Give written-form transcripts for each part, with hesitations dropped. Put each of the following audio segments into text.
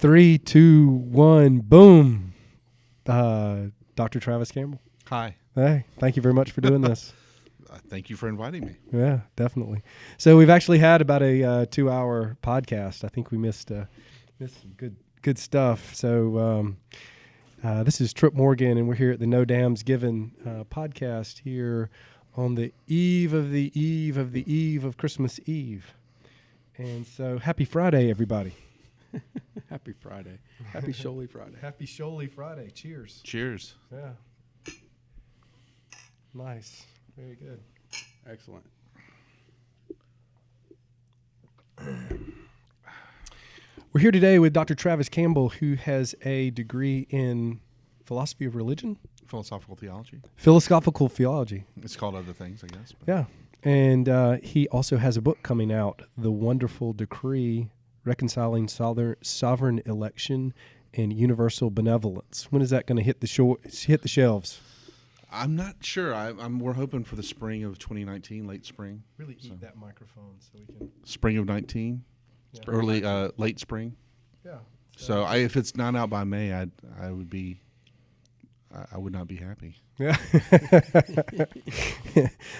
3, 2, 1, boom. Dr. Travis Campbell. Hi. Hey, thank you very much for doing this. Thank you for inviting me. Yeah, definitely. So we've actually had about a 2-hour podcast. I think we missed some good stuff. So this is Trip Morgan, and we're here at the No Dams Given podcast here on the eve of Christmas Eve. And so happy Friday, everybody. Happy Friday. Happy Shoaly Friday. Happy Shoaly Friday. Cheers. Cheers. Yeah. Nice. Very good. Excellent. We're here today with Dr. Travis Campbell, who has a degree in philosophy of religion? Philosophical theology. Philosophical theology. It's called other things, I guess. But. Yeah. And he also has a book coming out, The Wonderful Decree, Reconciling Sovereign Election and Universal Benevolence. When is that going to hit the shelves? I'm not sure. We're hoping for the spring of 2019, late spring. Really eat that microphone so we can... Spring of 19, yeah. Late spring. Yeah. So if it's not out by May, I would not be happy. Yeah.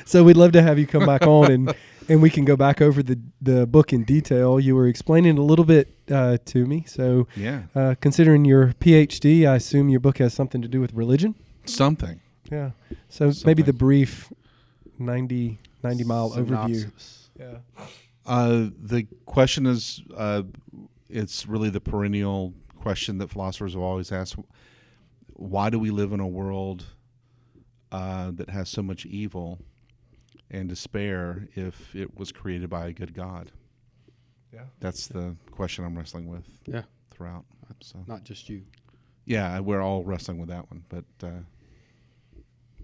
So we'd love to have you come back on and we can go back over the book in detail. You were explaining a little bit to me. So yeah. Considering your PhD, I assume your book has something to do with religion? Something. Yeah. So maybe the brief 90-mile overview. Yeah. The question is, it's really the perennial question that philosophers have always asked. Why do we live in a world that has so much evil and despair if it was created by a good God? Yeah. That's the question I'm wrestling with throughout. So. Not just you. Yeah, we're all wrestling with that one. But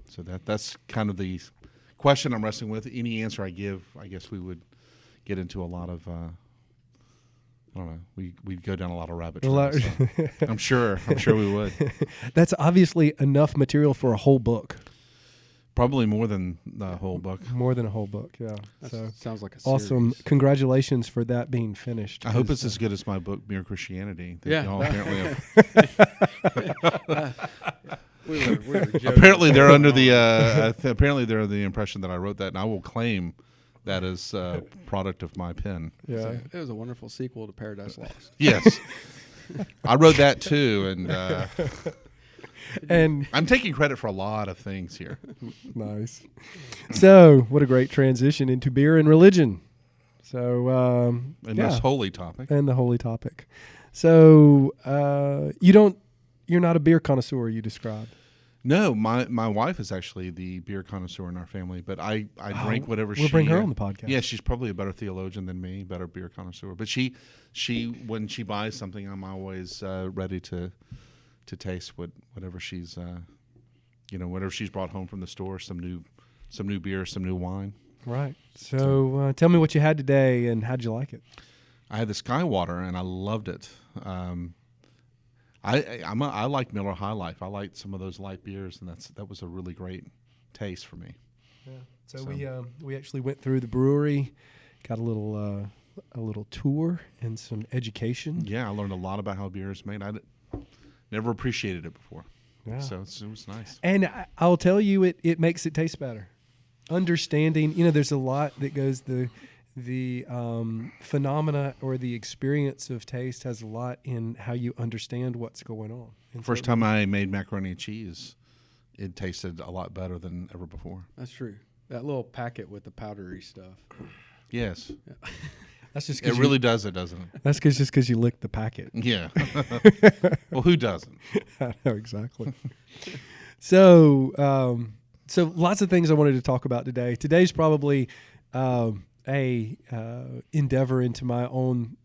so that's kind of the question I'm wrestling with. Any answer I give, I guess we would get into a lot of... I don't know. We'd go down a lot of rabbit trails. So I'm sure we would. That's obviously enough material for a whole book. Probably more than the whole book. More than a whole book, yeah. So sounds like a awesome. series. Congratulations for that being finished. I hope it's as good as my book, Mere Christianity. Yeah. Y'all apparently we were joking. apparently they're under the apparently they're under the impression that I wrote that, and I will claim that is a product of my pen. Yeah, It was a wonderful sequel to Paradise Lost. Yes, I wrote that too, and I'm taking credit for a lot of things here. Nice. So, what a great transition into beer and religion. So, this holy topic. And the holy topic. So, you're not a beer connoisseur, you described. No, my wife is actually the beer connoisseur in our family, but I drink whatever we'll bring her on the podcast. Yeah, she's probably a better theologian than me, better beer connoisseur. But she when she buys something, I'm always ready to taste whatever she's whatever she's brought home from the store, some new beer, some new wine. Right. So tell me what you had today and how'd you like it? I had the Skywater and I loved it. I like Miller High Life. I like some of those light beers, and that was a really great taste for me. Yeah. So we actually went through the brewery, got a little tour and some education. Yeah, I learned a lot about how beer is made. I never appreciated it before. Yeah. So it was nice. And I'll tell you, it makes it taste better. Understanding, there's a lot that goes the phenomena or the experience of taste has a lot in how you understand what's going on. And First time I made macaroni and cheese, it tasted a lot better than ever before. That's true. That little packet with the powdery stuff. Yes. Yeah. That's just it really does it, doesn't it? That's just because you licked the packet. Yeah. Well, who doesn't? I know, exactly. So lots of things I wanted to talk about today. Today's probably a endeavor into my own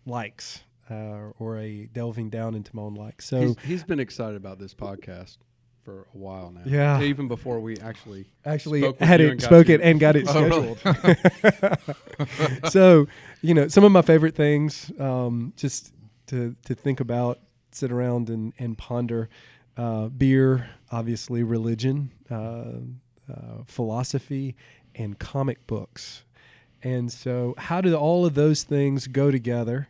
likes or a delving down into my own likes. So he's been excited about this podcast for a while now. Yeah, even before we actually spoke it and got it scheduled. So some of my favorite things, just to think about, sit around and ponder, beer, obviously, religion, philosophy, and comic books. And so how do all of those things go together?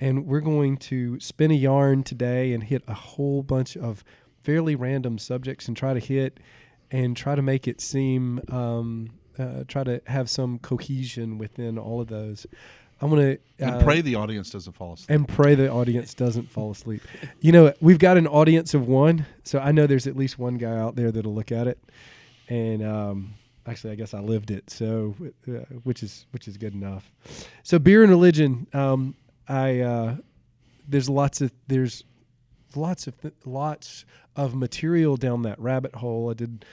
and we're going to spin a yarn today and hit a whole bunch of fairly random subjects and try to make it seem, try to have some cohesion within all of those. I'm going to and pray the audience doesn't fall asleep. And pray the audience doesn't fall asleep. You know, we've got an audience of one, so I know there's at least one guy out there that'll look at it. And actually, I guess I lived it, so which is good enough. So beer and religion. There's lots of material down that rabbit hole. I did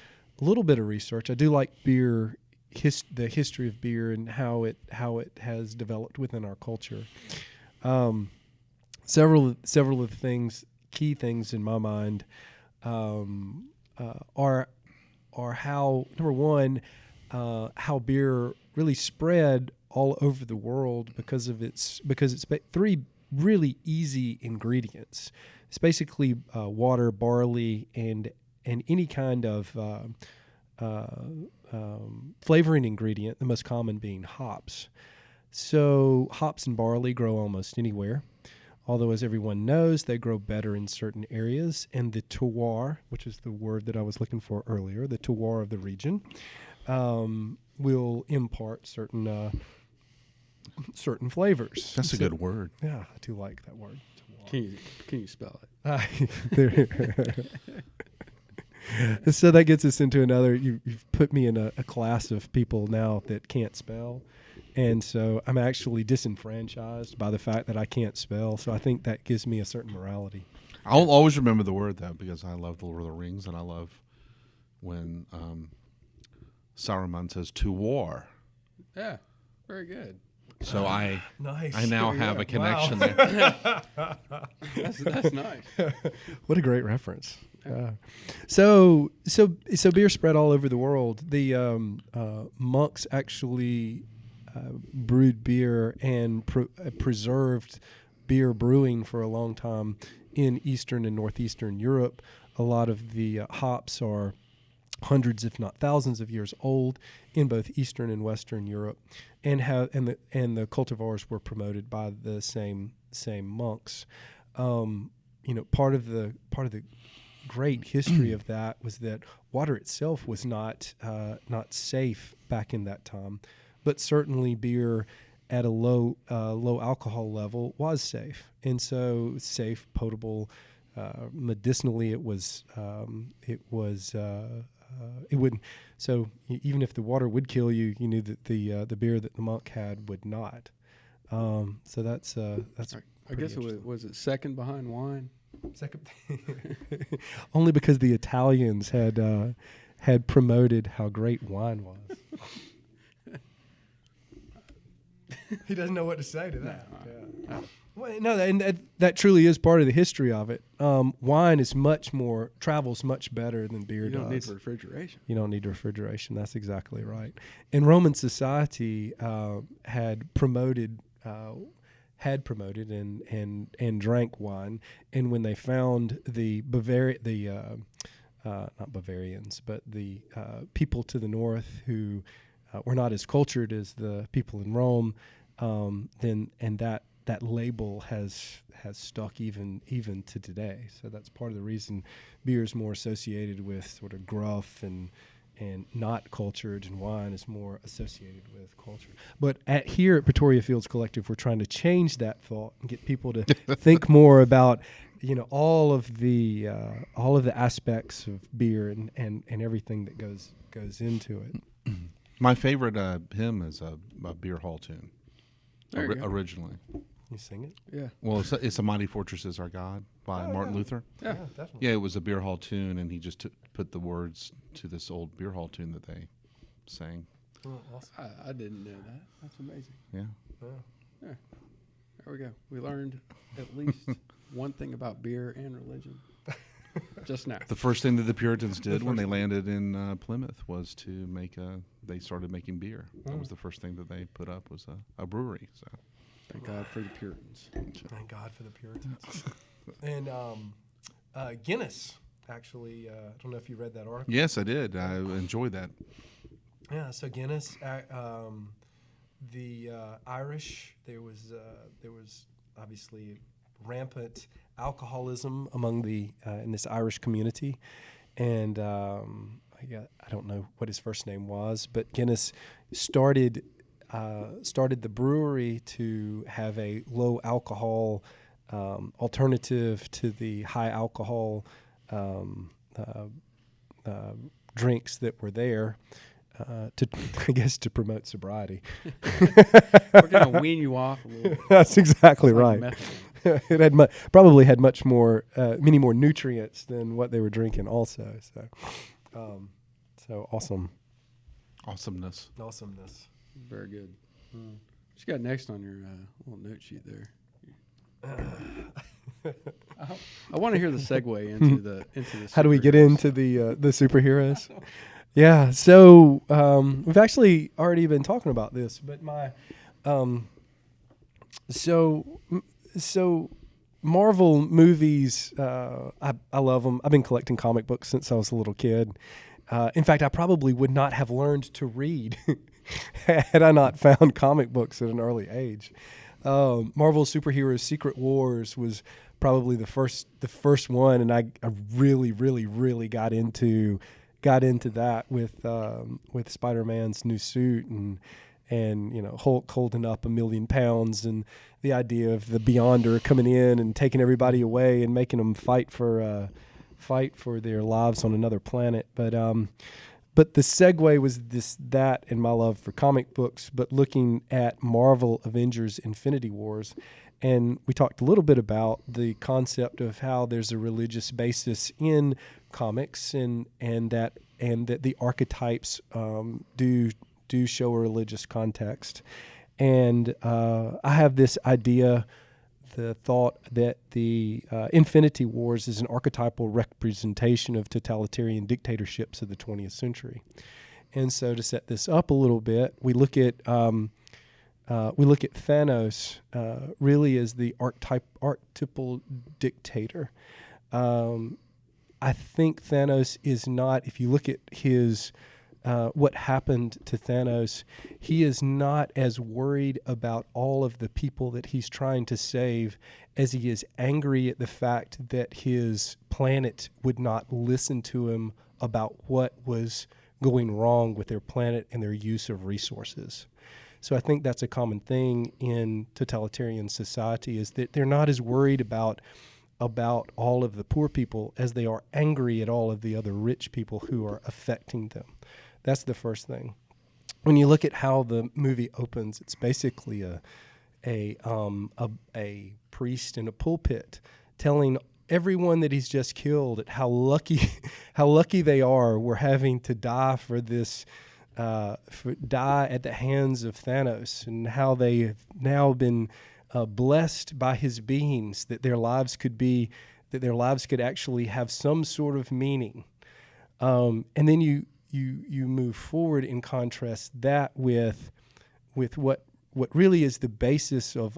a little bit of research. I do like beer. The history of beer and how it has developed within our culture. Several of the things, key things in my mind, are how, number one, how beer really spread all over the world because it's three really easy ingredients. It's basically water, barley, and any kind of flavoring ingredient, the most common being hops. So hops and barley grow almost anywhere, although as everyone knows, they grow better in certain areas. And the terroir, which is the word that I was looking for earlier, the terroir of the region, will impart certain flavors. That's a good word. Yeah, I do like that word. Can you spell it? So that gets us into another. You've put me in a class of people now that can't spell, and so I'm actually disenfranchised by the fact that I can't spell. So I think that gives me a certain morality. I'll always remember the word though, because I love the Lord of the Rings, and I love when Saruman says "to war." Yeah, very good. So I Nice. now have a connection Wow. there. That's nice. What a great reference. So beer spread all over the world. The monks actually brewed beer and preserved beer brewing for a long time in Eastern and Northeastern Europe. A lot of the hops are hundreds, if not thousands, of years old in both Eastern and Western Europe, and the cultivars were promoted by the same monks. Part of the great history of that was that water itself was not safe back in that time, but certainly beer at a low alcohol level was safe, and so safe, potable, medicinally it wouldn't. So even if the water would kill you, you knew that the beer that the monk had would not. So that's. I guess it was it second behind wine. Second, only because the Italians had promoted how great wine was. He doesn't know what to say to that. No. Well, no, and that truly is part of the history of it. Wine is travels much better than beer does. You don't need refrigeration. You don't need refrigeration. That's exactly right. And Roman society had promoted and drank wine. And when they found the not Bavarians, but the people to the north who were not as cultured as the people in Rome, then that label has stuck even to today. So that's part of the reason beer is more associated with sort of gruff and not cultured, and wine is more associated with culture. But here at Pretoria Fields Collective, we're trying to change that thought and get people to think more about all of the aspects of beer and everything that goes into it. My favorite hymn is a beer hall tune. Originally. You sing it? Yeah. Well, it's "A Mighty Fortress Is Our God" by Martin Luther. Yeah, definitely. Yeah, it was a beer hall tune, and he just put the words to this old beer hall tune that they sang. Oh, awesome. I didn't know that. That's amazing. Yeah. Yeah. There we go. We learned at least one thing about beer and religion just now. The first thing that the Puritans did when they landed in Plymouth was to they started making beer. That was the first thing that they put up was a brewery. So. Thank God for the Puritans. Thank God for the Puritans. And Guinness, actually, I don't know if you read that article. Yes, I did. I enjoyed that. Yeah, so Guinness, the Irish, there was obviously rampant alcoholism among the in this Irish community, and I don't know what his first name was, but Guinness started the brewery to have a low alcohol alternative to the high alcohol drinks that were there. To promote sobriety. We're going to wean you off a little. That's exactly Like right. methadone. It had probably had many more nutrients than what they were drinking. Also, so awesome, Awesomeness. awesomeness. Very good. What you got next on your little note sheet there? I want to hear the segue into the How do we get superheroes. into the superheroes? Yeah, so we've actually already been talking about this, but so Marvel movies, I love them. I've been collecting comic books since I was a little kid. In fact, I probably would not have learned to read had I not found comic books at an early age. Marvel Superheroes Secret Wars was probably the first one, and I really, really, really got into that with Spider-Man's new suit and Hulk holding up 1,000,000 pounds, and the idea of the Beyonder coming in and taking everybody away and making them fight for their lives on another planet. But the segue was that and my love for comic books, but looking at Marvel Avengers Infinity Wars. And we talked a little bit about the concept of how there's a religious basis in comics, and that the archetypes do show a religious context. And I have this idea, the thought that the Infinity Wars is an archetypal representation of totalitarian dictatorships of the 20th century. And so to set this up a little bit, we look at Thanos really as the archetypal dictator. I think Thanos is not, if you look at his what happened to Thanos, he is not as worried about all of the people that he's trying to save as he is angry at the fact that his planet would not listen to him about what was going wrong with their planet and their use of resources. So I think that's a common thing in totalitarian society, is that they're not as worried about all of the poor people as they are angry at all of the other rich people who are affecting them. That's the first thing. When you look at how the movie opens, it's basically a priest in a pulpit telling everyone that he's just killed at how lucky they are were having to die for this die at the hands of Thanos, and how they have now been blessed by his beings, that their lives could actually have some sort of meaning. And then you move forward and contrast that with what really is the basis of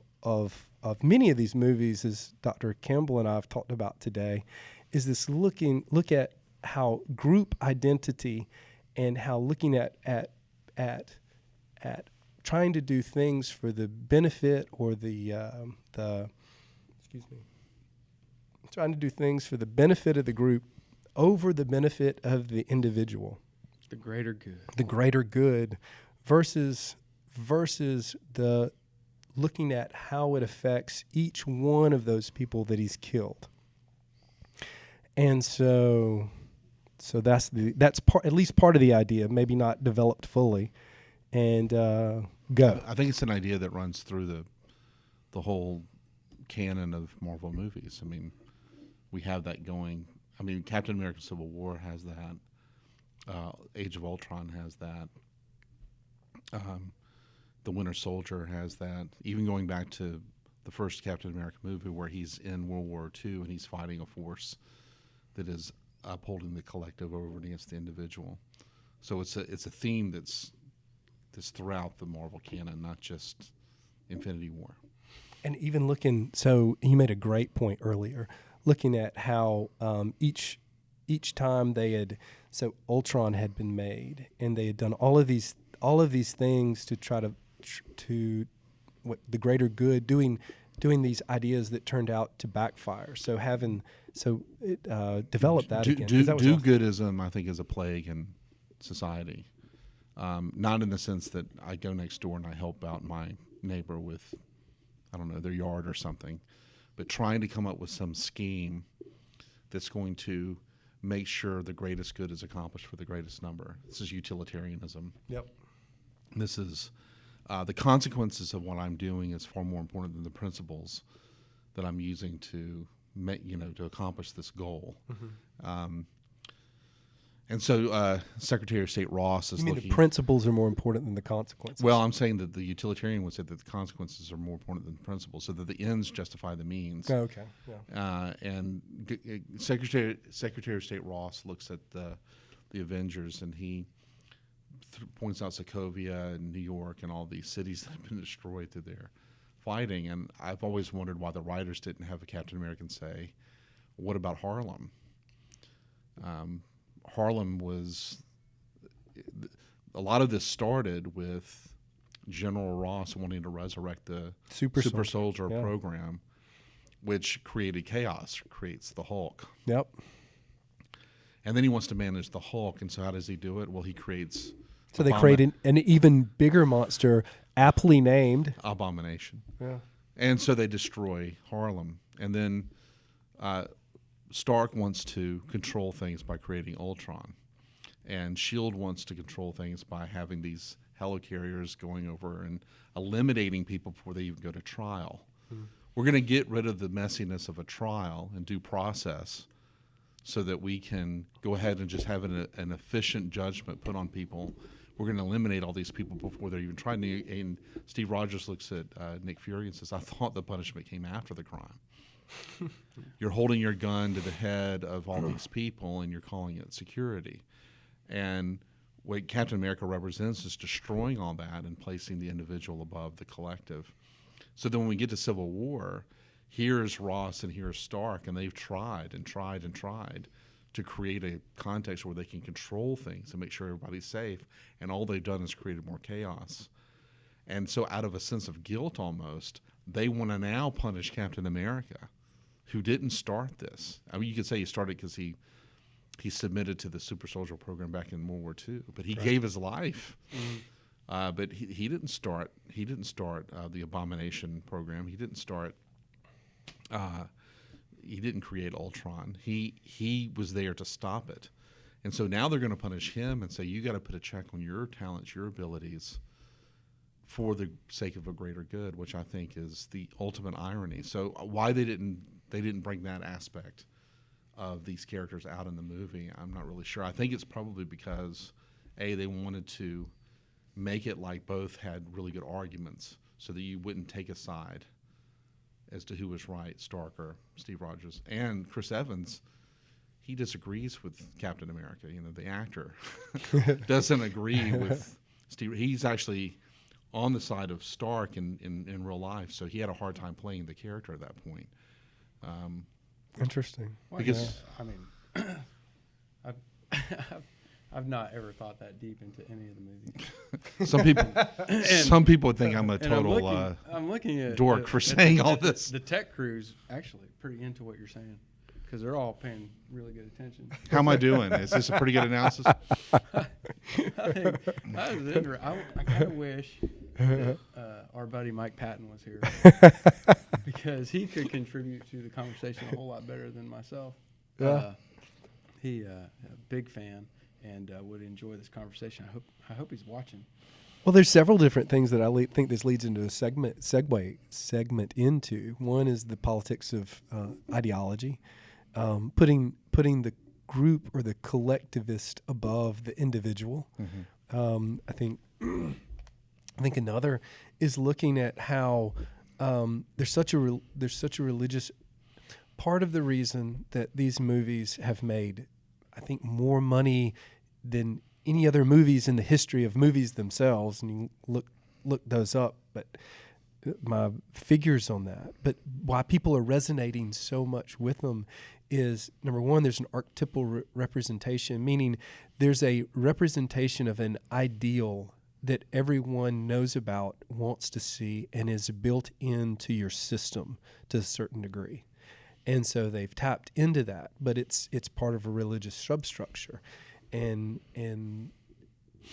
many of these movies, as Dr. Campbell and I have talked about today, is this look at how group identity, and how looking at trying to do things for the benefit or trying to do things for the benefit of the group over the benefit of the individual. The greater good. The greater good versus the looking at how it affects each one of those people that he's killed. And so that's at least part of the idea, maybe not developed fully. And go. I think it's an idea that runs through the whole canon of Marvel movies. I mean, we have that going. I mean, Captain America: Civil War has that. Age of Ultron has that. The Winter Soldier has that. Even going back to the first Captain America movie, where he's in World War II and he's fighting a force that is upholding the collective over against the individual. So it's a theme that's throughout the Marvel canon, not just Infinity War. And even so you made a great point earlier, looking at how each time so Ultron had been made, and they had done all of these things to try to what the greater good, doing doing these ideas that turned out to backfire. So develop that again. 'Cause that was awesome. Do-goodism, I think, is a plague in society. Not in the sense that I go next door and I help out my neighbor with, I don't know, their yard or something, but trying to come up with some scheme that's going to make sure the greatest good is accomplished for the greatest number. This is utilitarianism. Yep. This is the consequences of what I'm doing is far more important than the principles that I'm using to make, to accomplish this goal. Mm-hmm. And so Secretary of State Ross is looking. The principles are more important than the consequences. Well, I'm saying that the utilitarian would say that the consequences are more important than the principles, so that the ends justify the means. Oh, okay. Yeah. And Secretary of State Ross looks at the Avengers, and he points out Sokovia and New York and all these cities that have been destroyed through their fighting. And I've always wondered why the writers didn't have a Captain American say, "What about Harlem?" Harlem was, a lot of this started with General Ross wanting to resurrect the Super Soldier program, which created chaos, creates the Hulk. Yep. And then he wants to manage the Hulk, and so how does he do it? Well, he creates... So they create an even bigger monster, aptly named... Abomination. Yeah. And so they destroy Harlem. And then... Stark wants to control things by creating Ultron, and S.H.I.E.L.D. wants to control things by having these helicarriers going over and eliminating people before they even go to trial. Mm-hmm. We're going to get rid of the messiness of a trial and due process so that we can go ahead and just have an efficient judgment put on people. We're going to eliminate all these people before they're even tried. And Steve Rogers looks at Nick Fury and says, "I thought the punishment came after the crime." You're holding your gun to the head of all these people, and you're calling it security. And what Captain America represents is destroying all that and placing the individual above the collective. So then when we get to Civil War, here's Ross and here's Stark, and they've tried and tried and tried to create a context where they can control things and make sure everybody's safe, and all they've done is created more chaos. And so out of a sense of guilt almost, they want to now punish Captain America, who didn't start this. I mean, you could say he started because he submitted to the Super Soldier program back in World War II, but he gave his life. Mm-hmm. But he didn't start. He didn't start the Abomination program. He didn't start. He didn't create Ultron. He was there to stop it, and so now they're going to punish him and say, "You got to put a check on your talents, your abilities, for the sake of a greater good," which I think is the ultimate irony. So why they didn't bring that aspect of these characters out in the movie, I'm not really sure. I think it's probably because, A, they wanted to make it like both had really good arguments so that you wouldn't take a side as to who was right, Stark or Steve Rogers. And Chris Evans, he disagrees with Captain America. The actor doesn't agree with Steve. He's actually on the side of Stark in real life, so he had a hard time playing the character at that point. Interesting. Well, Because I mean, I've not ever thought that deep into any of the movies. some people would think I'm a total I'm looking at dork for saying all this. The tech crew's actually pretty into what you're saying because they're all paying really good attention. How am I doing? Is this a pretty good analysis? I kind of wish that our buddy Mike Patton was here because he could contribute to the conversation a whole lot better than myself. Yeah. He a big fan and would enjoy this conversation. I hope he's watching. Well, there's several different things that I think this leads into a segment into. One is the politics of ideology, putting the group or the collectivist above the individual. Mm-hmm. I think another is looking at how there's such a religious part of the reason that these movies have made, I think, more money than any other movies in the history of movies themselves. And you can look those up, but my figures on that. But why people are resonating so much with them is, number one, there's an archetypal representation, meaning there's a representation of an ideal that everyone knows about, wants to see, and is built into your system to a certain degree. And so they've tapped into that, but it's part of a religious substructure.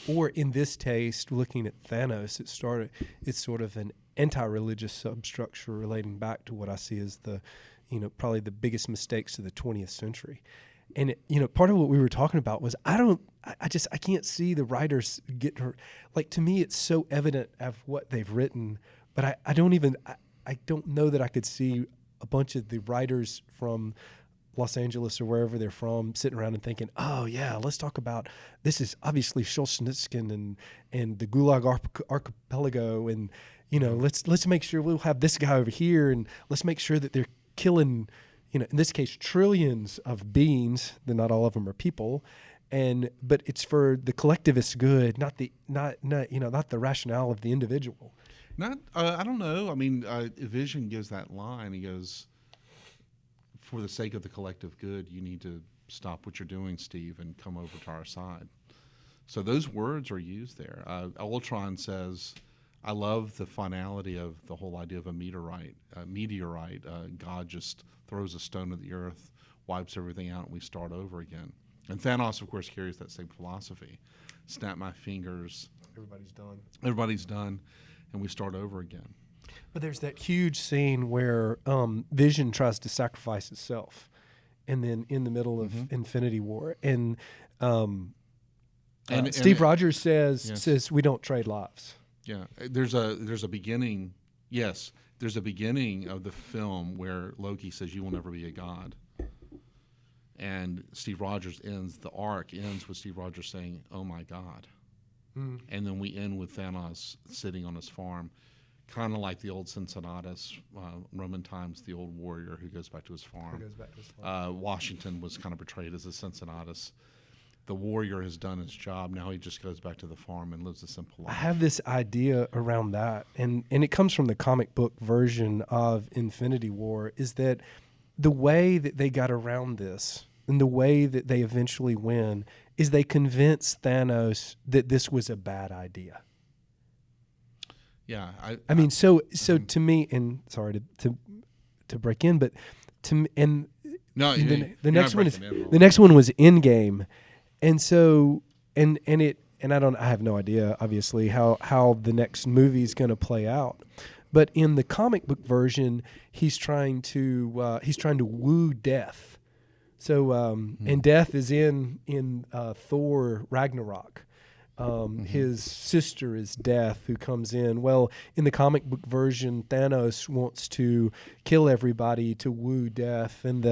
Or in this case, looking at Thanos, it's sort of an anti-religious substructure relating back to what I see as probably the biggest mistakes of the 20th century. And part of what we were talking about was I can't see the writers get her. Like, to me, it's so evident of what they've written, but I don't know that I could see a bunch of the writers from Los Angeles or wherever they're from sitting around and thinking, oh yeah, let's talk about, this is obviously Solzhenitsyn and the Gulag Archipelago, and let's make sure we'll have this guy over here, and let's make sure that they're killing, in this case, trillions of beings. That not all of them are people, but it's for the collectivist good, not the rationale of the individual. I don't know. I mean, Vision gives that line. He goes, for the sake of the collective good, you need to stop what you're doing, Steve, and come over to our side. So those words are used there. Ultron says, I love the finality of the whole idea of a meteorite. God just throws a stone at the earth, wipes everything out, and we start over again. And Thanos, of course, carries that same philosophy. Snap my fingers. Everybody's done, and we start over again. But there's that huge scene where Vision tries to sacrifice itself, and then in the middle of Infinity War, and Steve Rogers says we don't trade lives. Yeah, there's a beginning. Yes, there's a beginning of the film where Loki says, "You will never be a god," and Steve Rogers the arc ends with Steve Rogers saying, "Oh my God," and then we end with Thanos sitting on his farm. Kind of like the old Cincinnatus, Roman times, the old warrior who goes back to his farm. Washington was kind of portrayed as a Cincinnatus. The warrior has done his job. Now he just goes back to the farm and lives a simple life. I have this idea around that, and it comes from the comic book version of Infinity War, is that the way that they got around this and the way that they eventually win is they convince Thanos that this was a bad idea. Yeah, I mean, so to me, and sorry to break in, but to me, and no, the next one was Endgame, and so and I have no idea, obviously, how the next movie is going to play out, but in the comic book version, he's trying to woo Death, so and Death is in Thor Ragnarok. His sister is Death, who comes in. Well, in the comic book version, Thanos wants to kill everybody to woo Death, and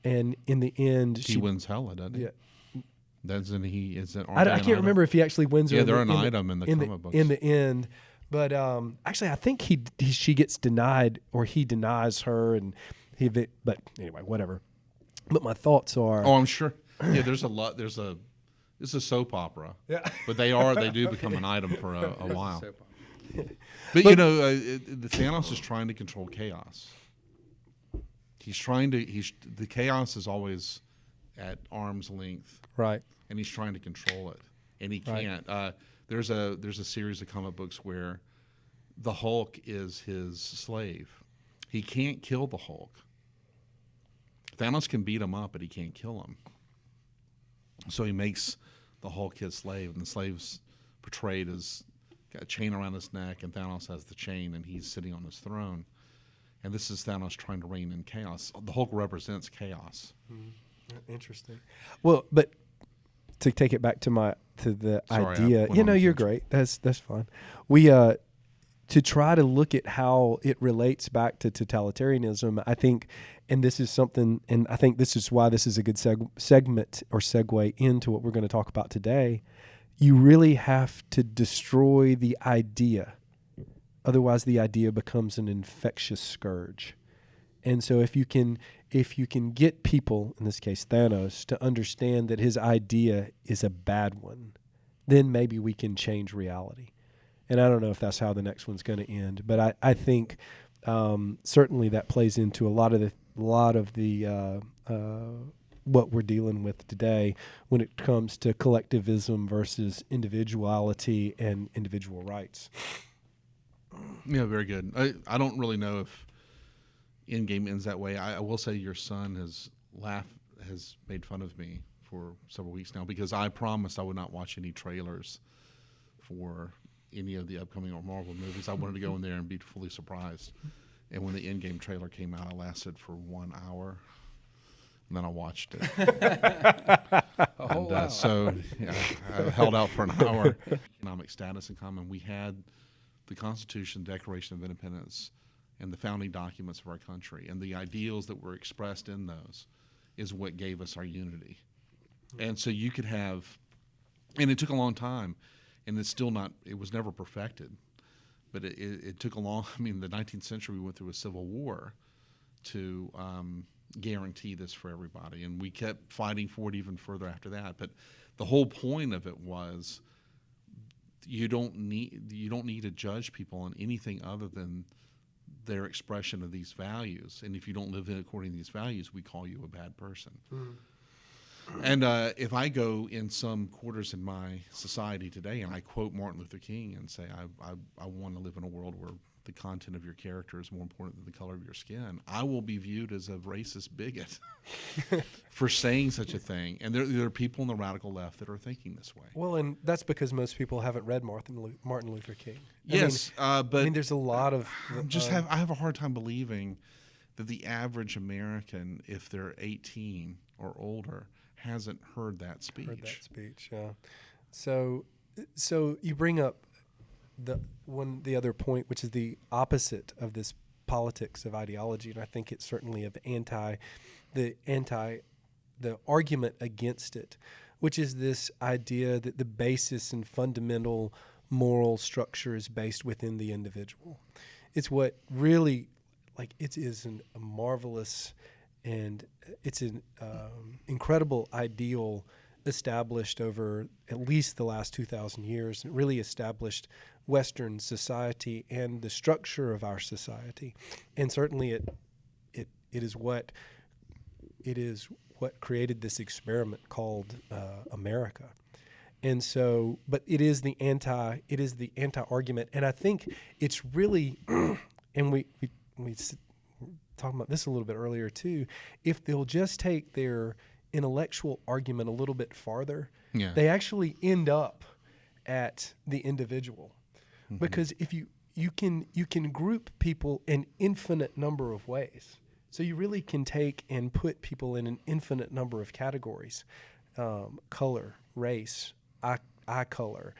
in the end, he wins Hela, doesn't he? Yeah. I can't remember if he actually wins. Yeah, they're an item in the comic books in the end. But actually, I think she gets denied, or he denies her, and But anyway, whatever. But my thoughts are. Oh, I'm sure. Yeah, there's a lot. It's a soap opera. Yeah. But they do become an item for a while. But the Thanos is trying to control chaos. The chaos is always at arm's length. Right. And he's trying to control it. And he can't. Right. There's a series of comic books where the Hulk is his slave. He can't kill the Hulk. Thanos can beat him up, but he can't kill him. So he makes the Hulk his slave, and the slave's portrayed as got a chain around his neck, and Thanos has the chain, and he's sitting on his throne. And this is Thanos trying to reign in chaos. The Hulk represents chaos. Interesting. Well, but to take it back to the idea, you're great. That's fine. We to try to look at how it relates back to totalitarianism, I think, and this is something, and I think this is why this is a good segment or segue into what we're going to talk about today. You really have to destroy the idea. Otherwise, the idea becomes an infectious scourge. And so if you can get people, in this case Thanos, to understand that his idea is a bad one, then maybe we can change reality. And I don't know if that's how the next one's going to end, but I think certainly that plays into a lot of the what we're dealing with today when it comes to collectivism versus individuality and individual rights. Yeah, very good. I don't really know if Endgame ends that way. I will say your son has made fun of me for several weeks now because I promised I would not watch any trailers for any of the upcoming Marvel movies. I wanted to go in there and be fully surprised. And when the Endgame trailer came out, I lasted for 1 hour, and then I watched it. So yeah, I held out for an hour. Economic status in common. We had the Constitution, Declaration of Independence, and the founding documents of our country, and the ideals that were expressed in those is what gave us our unity. And so you could have, and it took a long time, and it was never perfected, but it took a long, the 19th century, we went through a civil war to guarantee this for everybody, and we kept fighting for it even further after that. But the whole point of it was you don't need to judge people on anything other than their expression of these values, and if you don't live according to these values, we call you a bad person. And if I go in some quarters in my society today and I quote Martin Luther King and say, I want to live in a world where the content of your character is more important than the color of your skin, I will be viewed as a racist bigot for saying such a thing. And there are people in the radical left that are thinking this way. Well, and that's because most people haven't read Martin Luther King. Yes, but there's a lot of... I have a hard time believing that the average American, if they're 18 or older, hasn't heard that speech. Yeah. So you bring up the other point, which is the opposite of this politics of ideology, and I think it's certainly of the argument against it, which is this idea that the basis and fundamental moral structure is based within the individual. It's what really, it is a marvelous and it's an incredible ideal established over at least the last 2,000 years. It really established Western society and the structure of our society, and certainly it is what created this experiment called America. And so, but it is the anti argument, and I think it's really, and we talking about this a little bit earlier too, if they'll just take their intellectual argument a little bit farther, they actually end up at the individual. Mm-hmm. Because if you can group people in infinite number of ways. So you really can take and put people in an infinite number of categories: color, race, eye color,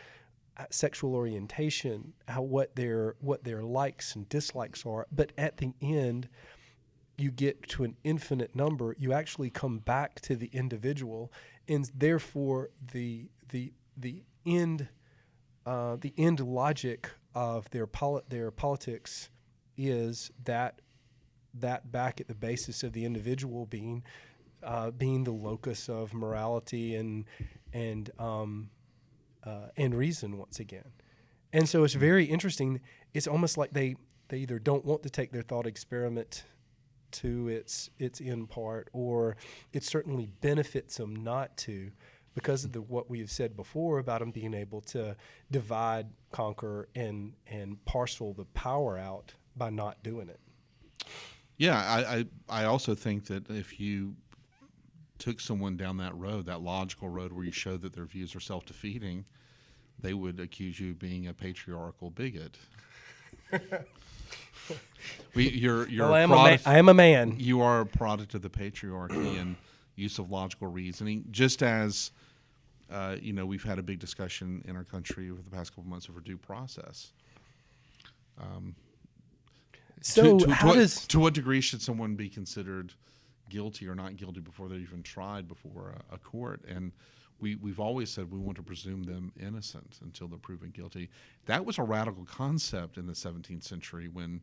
sexual orientation, what their likes and dislikes are. But at the end, you get to an infinite number. You actually come back to the individual, and therefore the end logic of their politics is that back at the basis of the individual being the locus of morality and reason once again. And so it's very interesting. It's almost like they either don't want to take their thought experiment to its end part, or it certainly benefits them not to, because of what we have said before about them being able to divide, conquer, and parcel the power out by not doing it. Yeah, I also think that if you took someone down that road, that logical road where you show that their views are self-defeating, they would accuse you of being a patriarchal bigot. I am a man. You are a product of the patriarchy and use of logical reasoning. Just as we've had a big discussion in our country over the past couple months over due process. To what degree should someone be considered guilty or not guilty before they're even tried before a court? And we've always said we want to presume them innocent until they're proven guilty. That was a radical concept in the 17th century when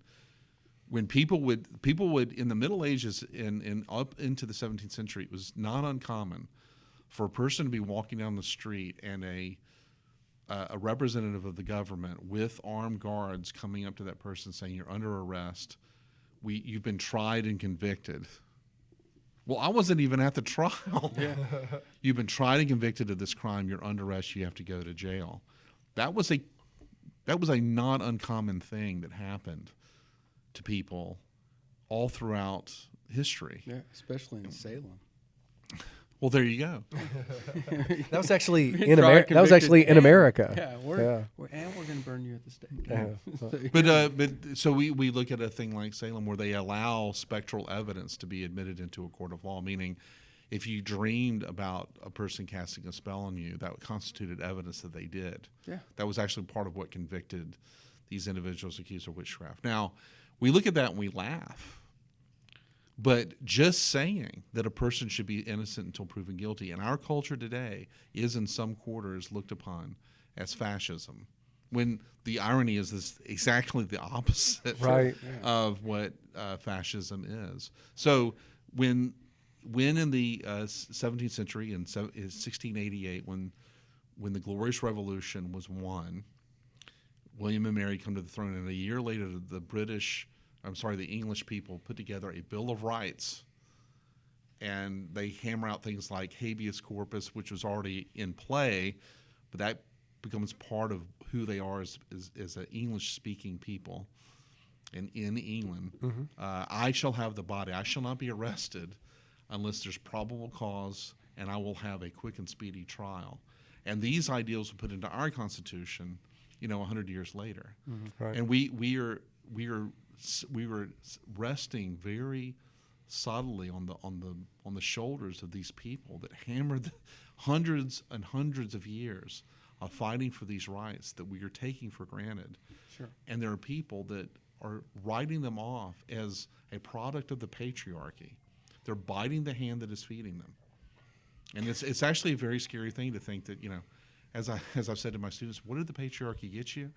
people would in the Middle Ages and up into the 17th century, it was not uncommon for a person to be walking down the street and a representative of the government with armed guards coming up to that person saying, "You're under arrest. You've been tried and convicted. Well, I wasn't even at the trial. Yeah. You've been tried and convicted of this crime. You're under arrest. You have to go to jail. That was a not uncommon thing that happened to people all throughout history. Yeah, especially in Salem. Well, there you go. That was actually Tried, in America. That was convicted, actually in and- America. Yeah, we're going to burn you at the stake. Yeah. But so we look at a thing like Salem where they allow spectral evidence to be admitted into a court of law, meaning if you dreamed about a person casting a spell on you, that constituted evidence that they did. Yeah. That was actually part of what convicted these individuals accused of witchcraft. Now, we look at that and we laugh. But just saying that a person should be innocent until proven guilty in our culture today is in some quarters looked upon as fascism, when the irony is this exactly the opposite Right. of what fascism is. So when in the 17th century, in 1688, when the Glorious Revolution was won, William and Mary come to the throne, and a year later the English people put together a Bill of Rights, and they hammer out things like habeas corpus, which was already in play, but that becomes part of who they are as an English-speaking people. And in England, I shall have the body. I shall not be arrested unless there's probable cause, and I will have a quick and speedy trial. And these ideals were put into our Constitution, 100 years later. Right. And we were resting very subtly on the shoulders of these people that hammered hundreds and hundreds of years of fighting for these rights that we are taking for granted. Sure. And there are people that are writing them off as a product of the patriarchy. They're biting the hand that is feeding them. And it's actually a very scary thing to think that, as I've said to my students, what did the patriarchy get you?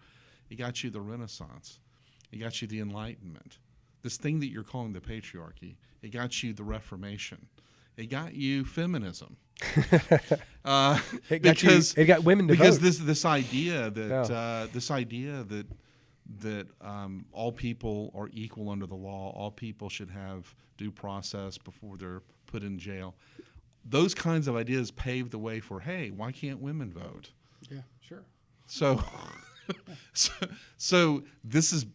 It got you the Renaissance. It got you the Enlightenment. This thing that you're calling the patriarchy, it got you the Reformation. It got you feminism. It got women to because vote. this idea that all people are equal under the law, all people should have due process before they're put in jail. Those kinds of ideas paved the way for, hey, why can't women vote? Yeah, sure. So this is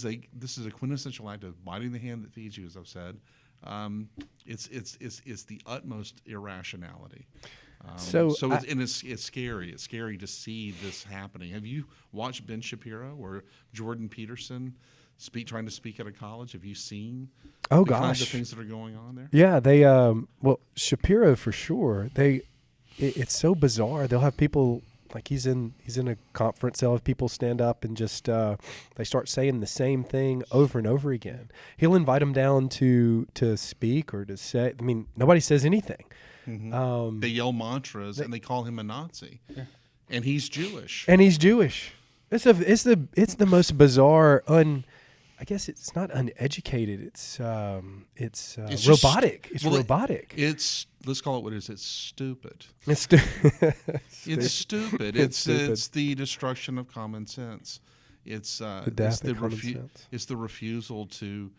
a quintessential act of biting the hand that feeds you, as I've said. It's the utmost irrationality. It's scary. It's scary to see this happening. Have you watched Ben Shapiro or Jordan Peterson trying to speak at a college? Have you seen kinds of things that are going on there? Yeah, they Shapiro for sure. It's so bizarre. They'll have people like he's in a conference. They'll have people stand up and just they start saying the same thing over and over again. He'll invite them down to speak or to say. I mean, nobody says anything. Mm-hmm. They yell mantras and they call him a Nazi, and he's Jewish. It's the most bizarre. I guess it's not uneducated. It's robotic. Robotic. Let's call it what it is. It's stupid. It's It's stupid. It's the destruction of common sense. It's the refusal to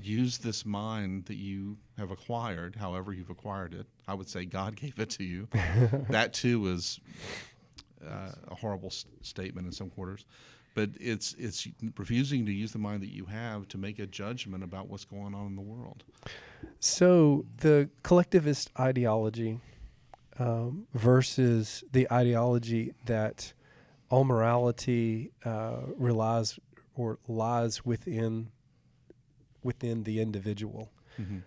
use this mind that you have acquired, however you've acquired it. I would say God gave it to you. That too is a horrible statement in some quarters. But it's refusing to use the mind that you have to make a judgment about what's going on in the world. So the collectivist ideology versus the ideology that all morality lies within the individual. Mm-hmm.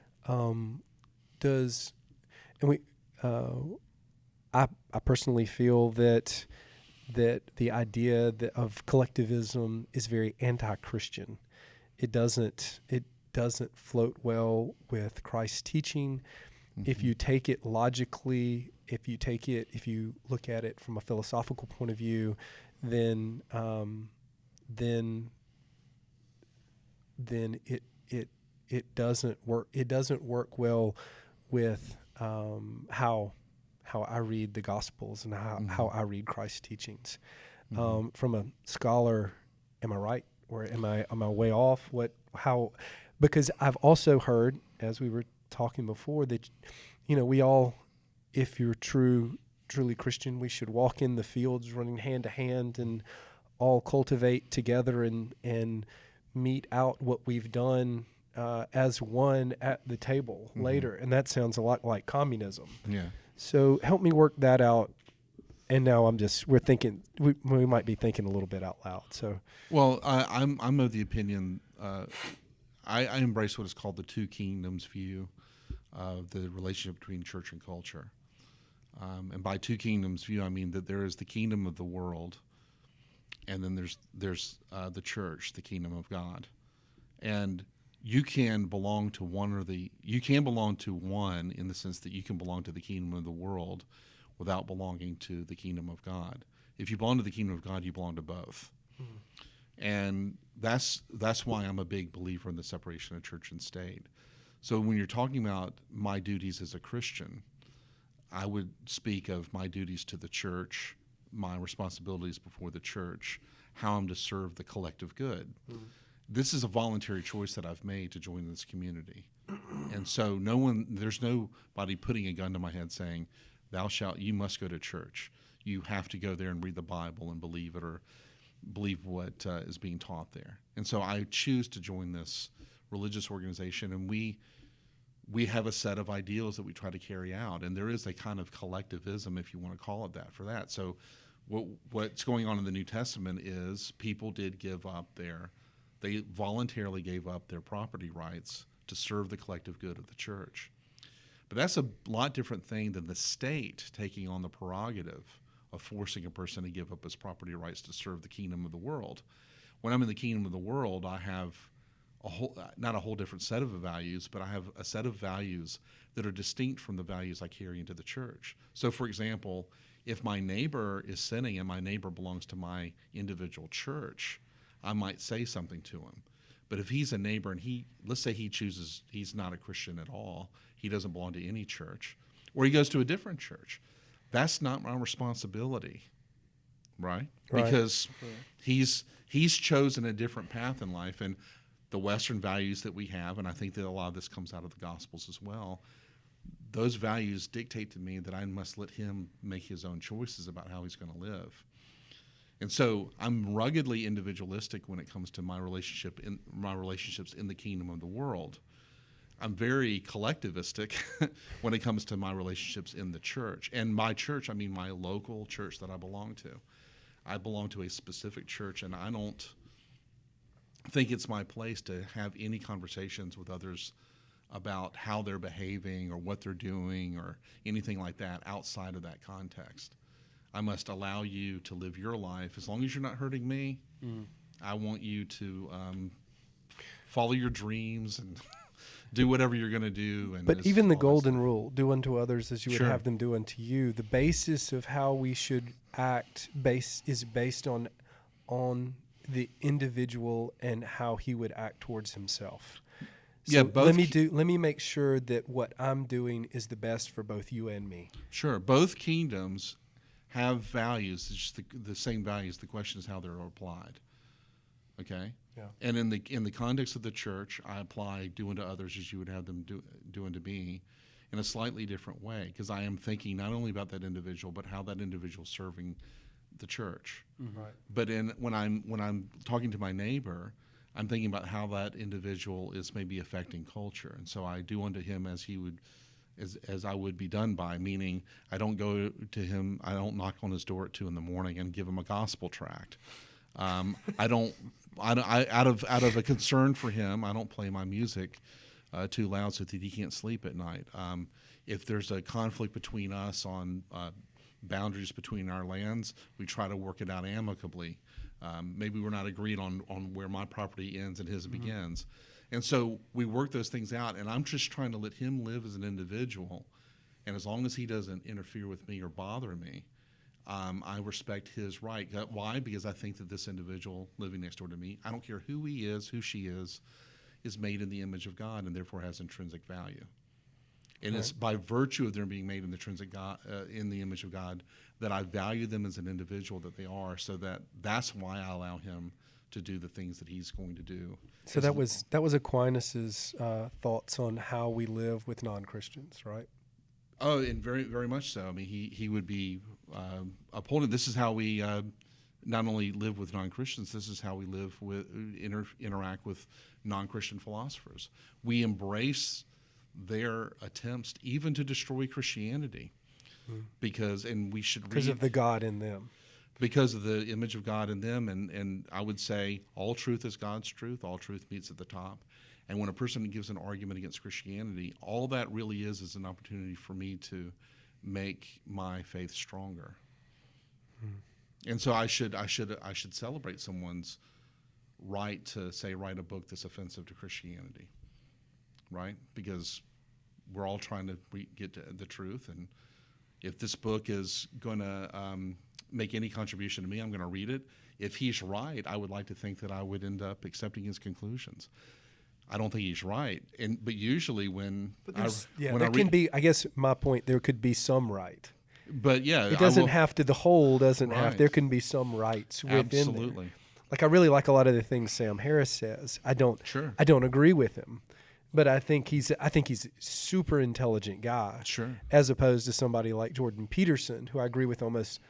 I personally feel that the idea of collectivism is very anti-Christian. It doesn't float well with Christ's teaching. Mm-hmm. If you take it logically, if you look at it from a philosophical point of view, then it doesn't work. It doesn't work well with how I read the Gospels and how I read Christ's teachings. Mm-hmm. From a scholar, am I right or am I way off? Because I've also heard, as we were talking before, that, we all, if you're truly Christian, we should walk in the fields running hand to hand and all cultivate together and mete out what we've done as one at the table later. And that sounds a lot like communism. Yeah. So help me work that out. And now we're thinking, we might be thinking a little bit out loud. So, well, I'm of the opinion, I embrace what is called the two kingdoms view of the relationship between church and culture. And by two kingdoms view, I mean that there is the kingdom of the world, and then there's the church, the kingdom of God. And you can belong to one in the sense that you can belong to the kingdom of the world without belonging to the kingdom of God. If you belong to the kingdom of God, you belong to both. And that's why I'm a big believer in the separation of church and state. So when you're talking about my duties as a Christian, I would speak of my duties to the church, my responsibilities before the church, how I'm to serve the collective good. This is a voluntary choice that I've made to join this community. And so there's nobody putting a gun to my head saying, you must go to church. You have to go there and read the Bible and believe it, or believe what is being taught there. And so I choose to join this religious organization, and we have a set of ideals that we try to carry out, and there is a kind of collectivism, if you want to call it that, for that. So what's going on in the New Testament is people did they voluntarily gave up their property rights to serve the collective good of the church. But that's a lot different thing than the state taking on the prerogative of forcing a person to give up his property rights to serve the kingdom of the world. When I'm in the kingdom of the world, I have not a whole different set of values, but I have a set of values that are distinct from the values I carry into the church. So, for example, if my neighbor is sinning and my neighbor belongs to my individual church, I might say something to him. But if he's a neighbor and let's say he chooses, he's not a Christian at all, he doesn't belong to any church, or he goes to a different church, that's not my responsibility, right? Because he's chosen a different path in life, and the Western values that we have, and I think that a lot of this comes out of the Gospels as well, those values dictate to me that I must let him make his own choices about how he's going to live. And so I'm ruggedly individualistic when it comes to my relationships in the kingdom of the world. I'm very collectivistic when it comes to my relationships in the church. And my church, I mean my local church that I belong to. I belong to a specific church, and I don't think it's my place to have any conversations with others about how they're behaving or what they're doing or anything like that outside of that context. I must allow you to live your life. As long as you're not hurting me, I want you to follow your dreams and do whatever you're going to do. But even the golden rule, do unto others as you would have them do unto you, the basis of how we should act is based on the individual and how he would act towards himself. So let me make sure that what I'm doing is the best for both you and me. Sure. Both kingdoms have values. It's just the same values. The question is how they're applied. Okay? Yeah. And in the context of the church, I apply do unto others as you would have them do unto me in a slightly different way, because I am thinking not only about that individual, but how that individual is serving the church. Right. But when I'm talking to my neighbor, I'm thinking about how that individual is maybe affecting culture. And so I do unto him as he would as I would be done by, meaning I don't go to him, I don't knock on his door at 2 a.m. and give him a gospel tract. Out of a concern for him, I don't play my music too loud so that he can't sleep at night. If there's a conflict between us on boundaries between our lands, we try to work it out amicably. Maybe we're not agreed on where my property ends and his begins. And so we work those things out, and I'm just trying to let him live as an individual. And as long as he doesn't interfere with me or bother me, I respect his right. Why? Because I think that this individual living next door to me, I don't care who he is, who she is made in the image of God and therefore has intrinsic value. And it's by virtue of them being made in the image of God that I value them as an individual that they are, so that's why I allow him to do the things that he's going to do. So that was Aquinas's thoughts on how we live with non-Christians, right? Oh, and very, very much so. I mean, he would be upholding. This is how we not only live with non-Christians. This is how we live with interact with non-Christian philosophers. We embrace their attempts even to destroy Christianity, because of the God in them. Because of the image of God in them, and I would say all truth is God's truth. All truth meets at the top. And when a person gives an argument against Christianity, all that really is an opportunity for me to make my faith stronger. And so I should celebrate someone's right to say, write a book that's offensive to Christianity, right? Because we're all trying to get to the truth, and if this book is going to make any contribution to me, I'm going to read it. If he's right, I would like to think that I would end up accepting his conclusions. I don't think he's right, but usually I guess my point, there could be some right. But yeah, it doesn't have to. The whole doesn't have. There can be some rights within Absolutely. There. Like I really like a lot of the things Sam Harris says. I don't agree with him, but I think he's a super intelligent guy. Sure. As opposed to somebody like Jordan Peterson, who I agree with almost,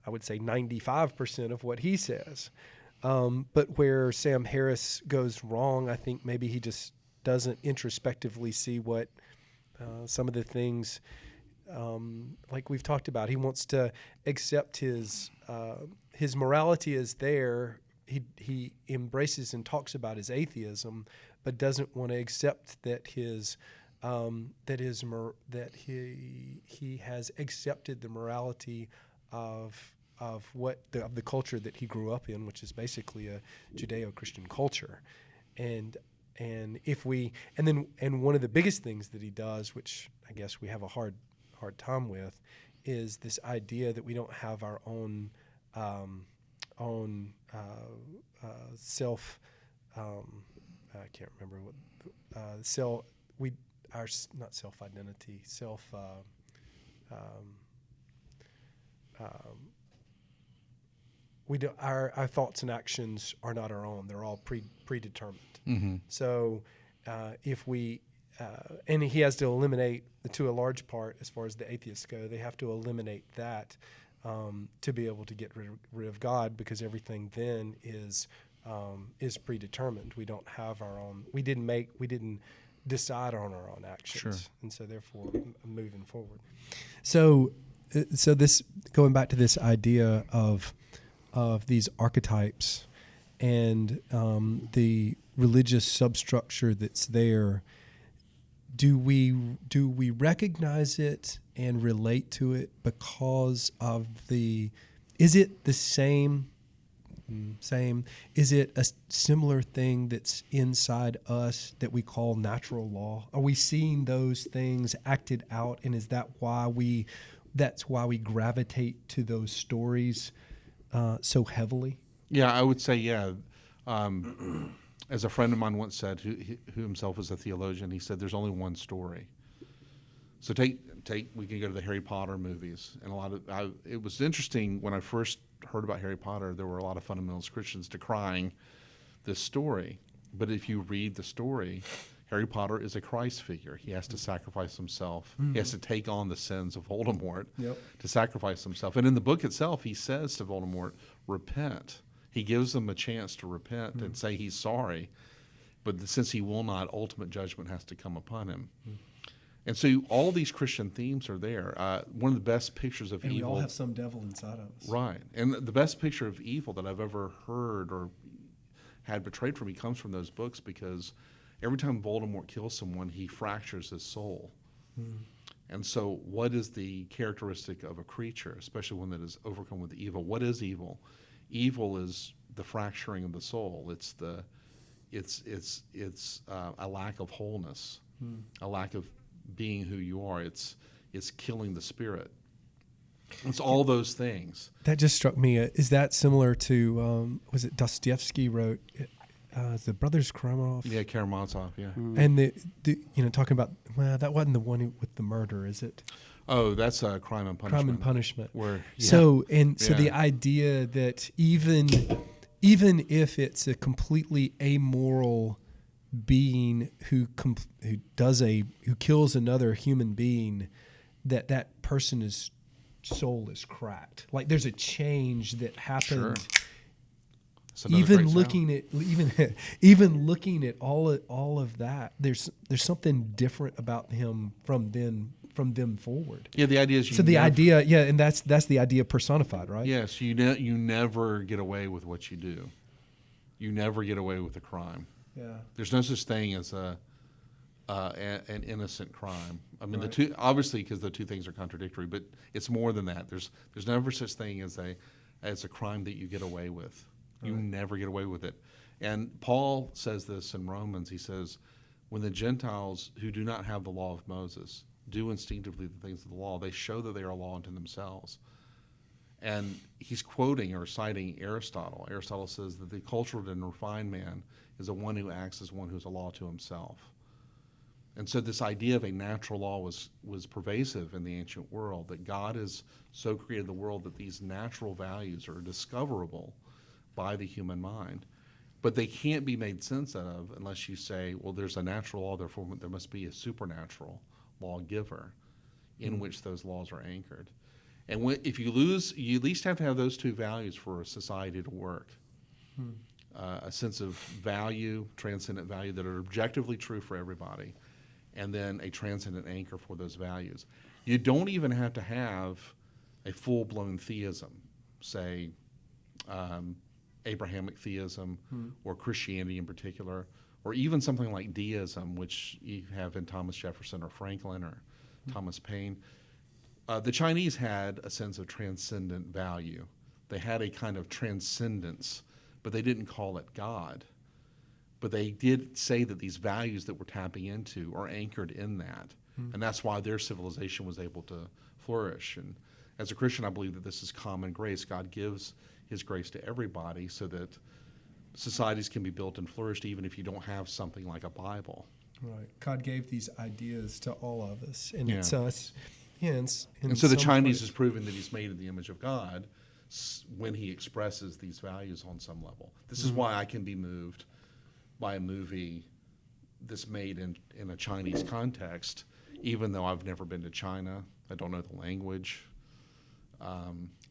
I would say 95% of what he says. But where Sam Harris goes wrong, I think maybe he just doesn't introspectively see what some of the things, like we've talked about. He wants to accept his morality is there. He embraces and talks about his atheism, but doesn't want to accept that he has accepted the morality of the culture that he grew up in, which is basically a Judeo-Christian culture, and one of the biggest things that he does, which I guess we have a hard time with, is this idea that we don't have our own self. I can't remember what not self identity, self. We do, our thoughts and actions are not our own; they're all predetermined. Mm-hmm. So, if we and he has to eliminate, to a large part, as far as the atheists go, they have to eliminate that to be able to get rid of God, because everything then is predetermined. We don't have our own. We didn't decide on our own actions, sure. And so therefore moving forward. So this, going back to this idea of these archetypes and the religious substructure that's there, do we recognize it and relate to it because of is it the same? Is it a similar thing that's inside us that we call natural law? Are we seeing those things acted out, and is that why that's why we gravitate to those stories so heavily? Yeah, I would say, yeah. As a friend of mine once said, who himself was a theologian, he said, "There's only one story." So we can go to the Harry Potter movies, and it was interesting when I first heard about Harry Potter. There were a lot of fundamentalist Christians decrying this story, but if you read the story, Harry Potter is a Christ figure. He has to sacrifice himself. Mm-hmm. He has to take on the sins of Voldemort to sacrifice himself. And in the book itself, he says to Voldemort, "Repent." He gives him a chance to repent and say he's sorry, but since he will not, ultimate judgment has to come upon him. And so all these Christian themes are there. One of the best pictures of evil. And we all have some devil inside of us. Right. And the best picture of evil that I've ever heard or had portrayed for me comes from those books, because every time Voldemort kills someone, he fractures his soul. And so what is the characteristic of a creature, especially one that is overcome with evil? What is evil? Evil is the fracturing of the soul. It's a lack of wholeness, a lack of being who you are. It's killing the spirit. It's all those things. That just struck me. Is that similar to was it Dostoevsky wrote the Brothers Karamazov? Yeah, Karamazov. Yeah. And the talking about, well, that wasn't the one with the murder, is it? Oh, that's Crime and Punishment. Crime and Punishment. So the idea that even if it's a completely amoral being who kills another human being, that person's soul is cracked. Like there's a change that happened. Sure. Even looking at all of that, there's something different about him from them forward. Yeah, the idea is and that's the idea personified, right? Yes, you never get away with what you do. You never get away with a crime. Yeah. There's no such thing as an innocent crime. I mean, Right. the two, obviously, because the two things are contradictory, but it's more than that. There's never such thing as a crime that you get away with. You Right. never get away with it. And Paul says this in Romans. He says, when the Gentiles who do not have the law of Moses do instinctively the things of the law, they show that they are a law unto themselves. And he's quoting or citing Aristotle. Aristotle says that the cultured and refined man is the one who acts as one who's a law to himself. And so this idea of a natural law was pervasive in the ancient world, that God has so created the world that these natural values are discoverable by the human mind. But they can't be made sense out of unless you say, well, there's a natural law, therefore there must be a supernatural lawgiver in which those laws are anchored. And if you lose, you at least have to have those two values for a society to work. A sense of value, transcendent value that are objectively true for everybody, and then a transcendent anchor for those values. You don't even have to have a full-blown theism, say Abrahamic theism or Christianity in particular, or even something like deism, which you have in Thomas Jefferson or Franklin or Thomas Paine. The Chinese had a sense of transcendent value. They had a kind of transcendence, but they didn't call it God. But they did say that these values that we're tapping into are anchored in that. And that's why their civilization was able to flourish. And as a Christian, I believe that this is common grace. God gives his grace to everybody so that societies can be built and flourished even if you don't have something like a Bible. Right. God gave these ideas to all of us, and Yeah. it's us. Hence, And so the Chinese is proving that he's made in the image of God when he expresses these values on some level. This is why I can be moved by a movie that's made in a Chinese context, even though I've never been to China. I don't know the language.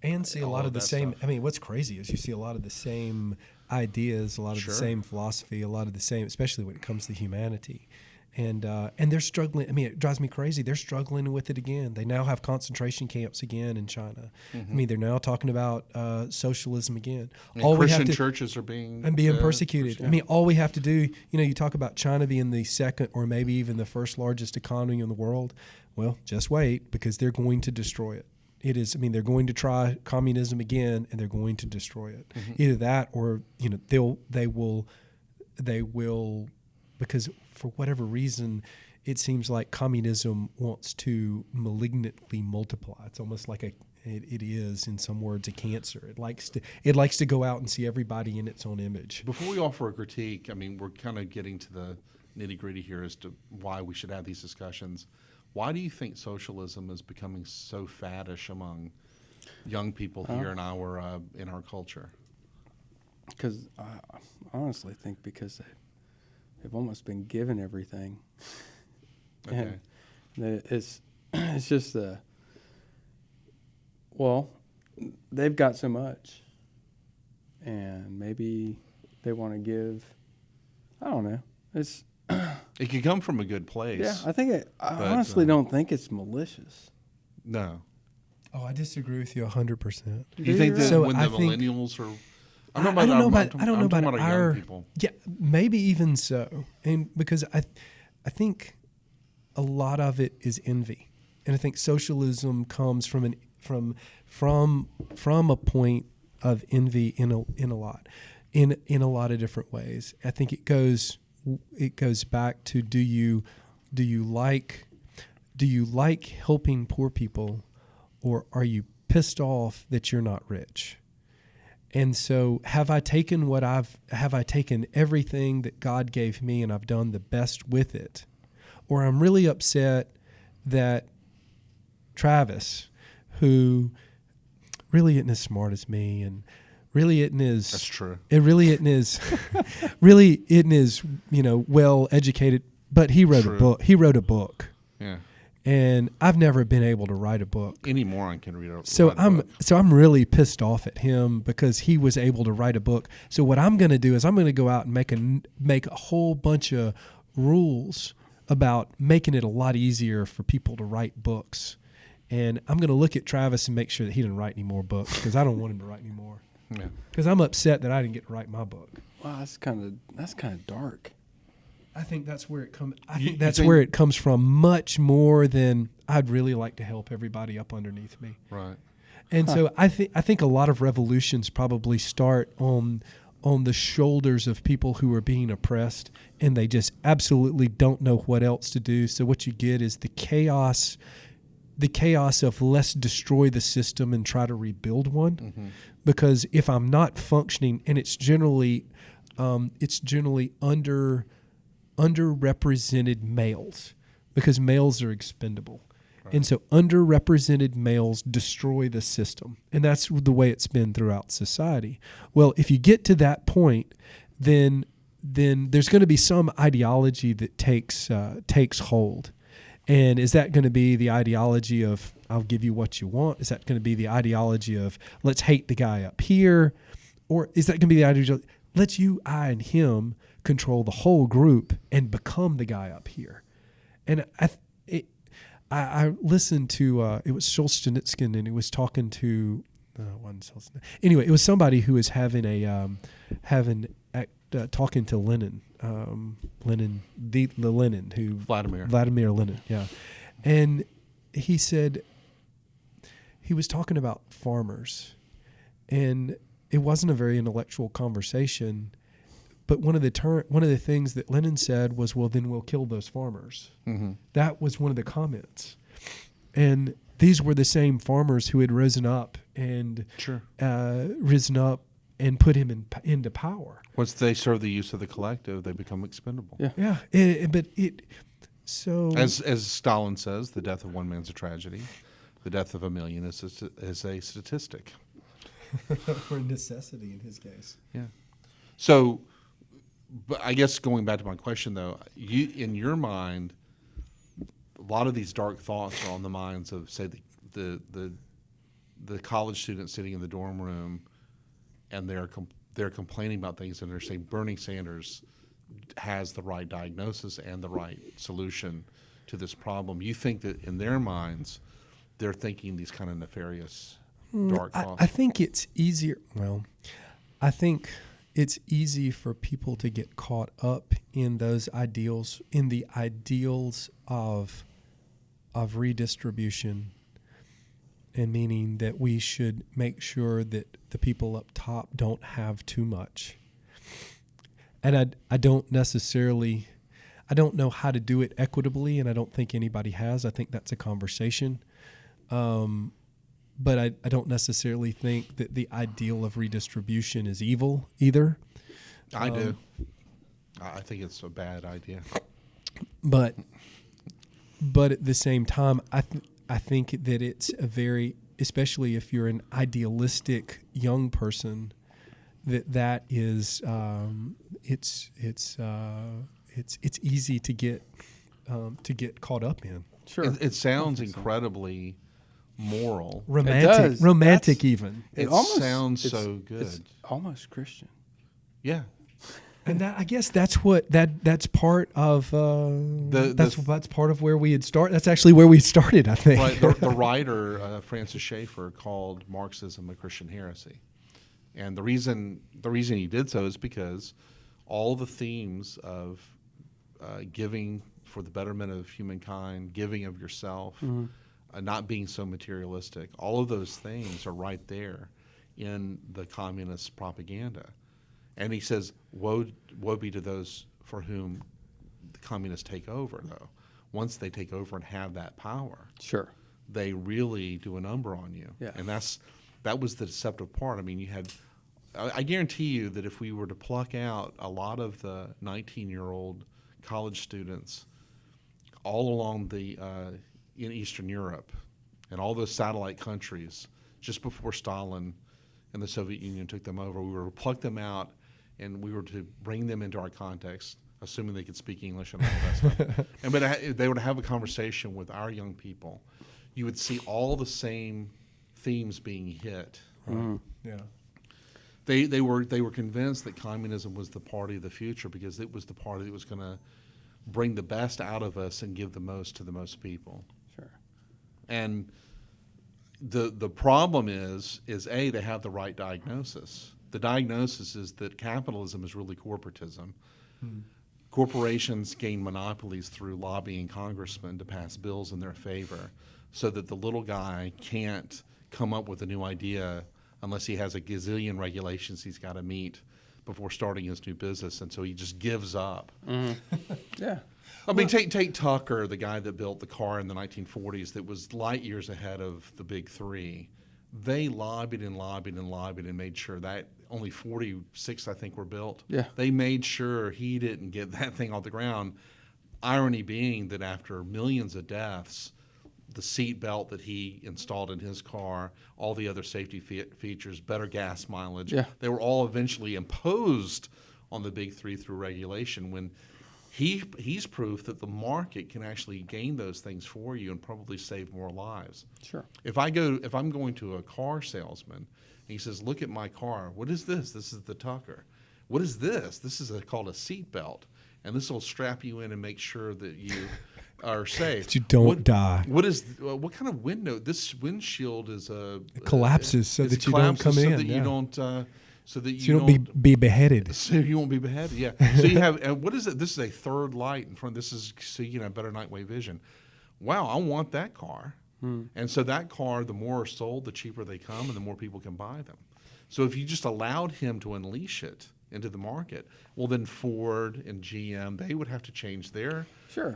And see a lot of the that same. stuff. I mean, what's crazy is you see a lot of the same ideas, a lot of Sure. the same philosophy, a lot of the same, especially when it comes to humanity. And they're struggling. I mean, it drives me crazy. They're struggling with it again. They now have concentration camps again in China. I mean, they're now talking about socialism again. And Christian churches are being persecuted. I mean, all we have to do, you talk about China being the second or maybe even the first largest economy in the world. Well, just wait, because they're going to destroy it. It is. I mean, they're going to try communism again, and they're going to destroy it. Either that, or they will, because for whatever reason, it seems like communism wants to malignantly multiply. It's almost like it is, in some words, a cancer. It likes to go out and see everybody in its own image. Before we offer a critique, I mean, we're kind of getting to the nitty-gritty here as to why we should have these discussions. Why do you think socialism is becoming so faddish among young people here in our culture? Because I honestly think because they've almost been given everything. Okay. And it's just they've got so much, and maybe they want to give. I don't know. It could come from a good place. Yeah, I think I honestly don't think it's malicious. No. Oh, I disagree with you 100%. Do you think that So when I the think- millennials are... I don't know about our our young people. Yeah, maybe even so, and because I think a lot of it is envy, and I think socialism comes from a point of envy in a lot of different ways. I think it goes back to do you like helping poor people, or are you pissed off that you're not rich? And so have I taken everything that God gave me and I've done the best with it? Or I'm really upset that Travis, who really isn't as smart as me and really isn't as That's true. It really isn't as really isn't as well educated. But he wrote True. a book. He wrote a book, Yeah. and I've never been able to write a book. Any moron can read a So write a book. I'm really pissed off at him because he was able to write a book. So what I'm going to do is I'm going to go out and make a whole bunch of rules about making it a lot easier for people to write books. And I'm going to look at Travis and make sure that he didn't write any more books because I don't want him to write any more. Yeah. Because I'm upset that I didn't get to write my book. Wow, that's kind of dark. I think that's where it comes. I You- think you that's think- where it comes from much more than I'd really like to help everybody up underneath me. Right. And so I think a lot of revolutions probably start on the shoulders of people who are being oppressed, and they just absolutely don't know what else to do. So what you get is the chaos of let's destroy the system and try to rebuild one. Mm-hmm. Because if I'm not functioning, and it's generally underrepresented males, because males are expendable. Right. And so underrepresented males destroy the system. And that's the way it's been throughout society. Well, if you get to that point, then there's going to be some ideology that takes hold. And is that going to be the ideology of I'll give you what you want? Is that going to be the ideology of let's hate the guy up here? Or is that going to be the ideology of let's you, I, and him control the whole group and become the guy up here? And I listened to it was Solzhenitsyn, and he was talking to anyway, it was somebody who was having talking to Lenin, the Lenin who Vladimir Lenin, yeah, and he said he was talking about farmers, and it wasn't a very intellectual conversation. But one of the things that Lenin said was, "Well, then we'll kill those farmers." Mm-hmm. That was one of the comments, and these were the same farmers who had risen up and put him into power. Once they serve the use of the collective, they become expendable. Yeah. So as Stalin says, the death of one man's a tragedy. The death of a million is a statistic. or necessity in his case. Yeah. So, but I guess going back to my question though, in your mind, a lot of these dark thoughts are on the minds of, say, the college students sitting in the dorm room, and they're complaining about things, and they're saying Bernie Sanders has the right diagnosis and the right solution to this problem. You think that in their minds, they're thinking these kind of nefarious, dark thoughts? I think it's easier. Well, I think it's easy for people to get caught up in those ideals, in the ideals of redistribution, and meaning that we should make sure that the people up top don't have too much. And I don't know how to do it equitably, and I don't think anybody has. I think that's a conversation. But I don't necessarily think that the ideal of redistribution is evil either. I do. I think it's a bad idea. But at the same time, I think that it's a very, especially if you're an idealistic young person, that is it's easy to get caught up in. Sure. It sounds incredibly moral. Romantic even. It almost sounds it's- so good. It's almost Christian. Yeah. And I guess that's what that's part of that's part of where we had started. That's actually where we started, I think. Right. The writer Francis Schaeffer called Marxism a Christian heresy, and the reason he did so is because all the themes of giving for the betterment of humankind, giving of yourself, not being so materialistic, all of those things are right there in the communist propaganda. And he says, woe be to those for whom the communists take over, though. Once they take over and have that power, Sure. they really do a number on you. Yeah. And that was the deceptive part. I mean, I guarantee you that if we were to pluck out a lot of the 19-year-old college students all along in Eastern Europe and all those satellite countries just before Stalin and the Soviet Union took them over, we were to pluck them out, and we were to bring them into our context, assuming they could speak English and all that stuff. But they were to have a conversation with our young people. You would see all the same themes being hit. Right. Yeah. They were convinced that communism was the party of the future because it was the party that was going to bring the best out of us and give the most to the most people. Sure. And the problem is A, they have the right diagnosis. The diagnosis is that capitalism is really corporatism. Corporations gain monopolies through lobbying congressmen to pass bills in their favor so that the little guy can't come up with a new idea unless he has a gazillion regulations he's got to meet before starting his new business, and so he just gives up. Yeah. I mean, take Tucker, the guy that built the car in the 1940s that was light years ahead of the big three. They lobbied and lobbied and lobbied and made sure that only 46, I think, were built. Yeah. They made sure he didn't get that thing off the ground. Irony being that after millions of deaths, the seat belt that he installed in his car, all the other safety features, better gas mileage, they were all eventually imposed on the big three through regulation when he's proof that the market can actually gain those things for you and probably save more lives. Sure. If I'm going to a car salesman and he says, look at my car, what is this? This is the Tucker. What is this? This is called a seat belt, and this will strap you in and make sure that you are safe. That you don't die. What kind of window? This windshield is it collapses so that you don't come in. So that you don't. So that you don't be beheaded. So you won't be beheaded. Yeah. So you have. What is it? This is a third light in front. This is so you can have better night vision. Wow, I want that car. And so that car, the more are sold, the cheaper they come, and the more people can buy them. So if you just allowed him to unleash it into the market, well, then Ford and GM, they would have to change their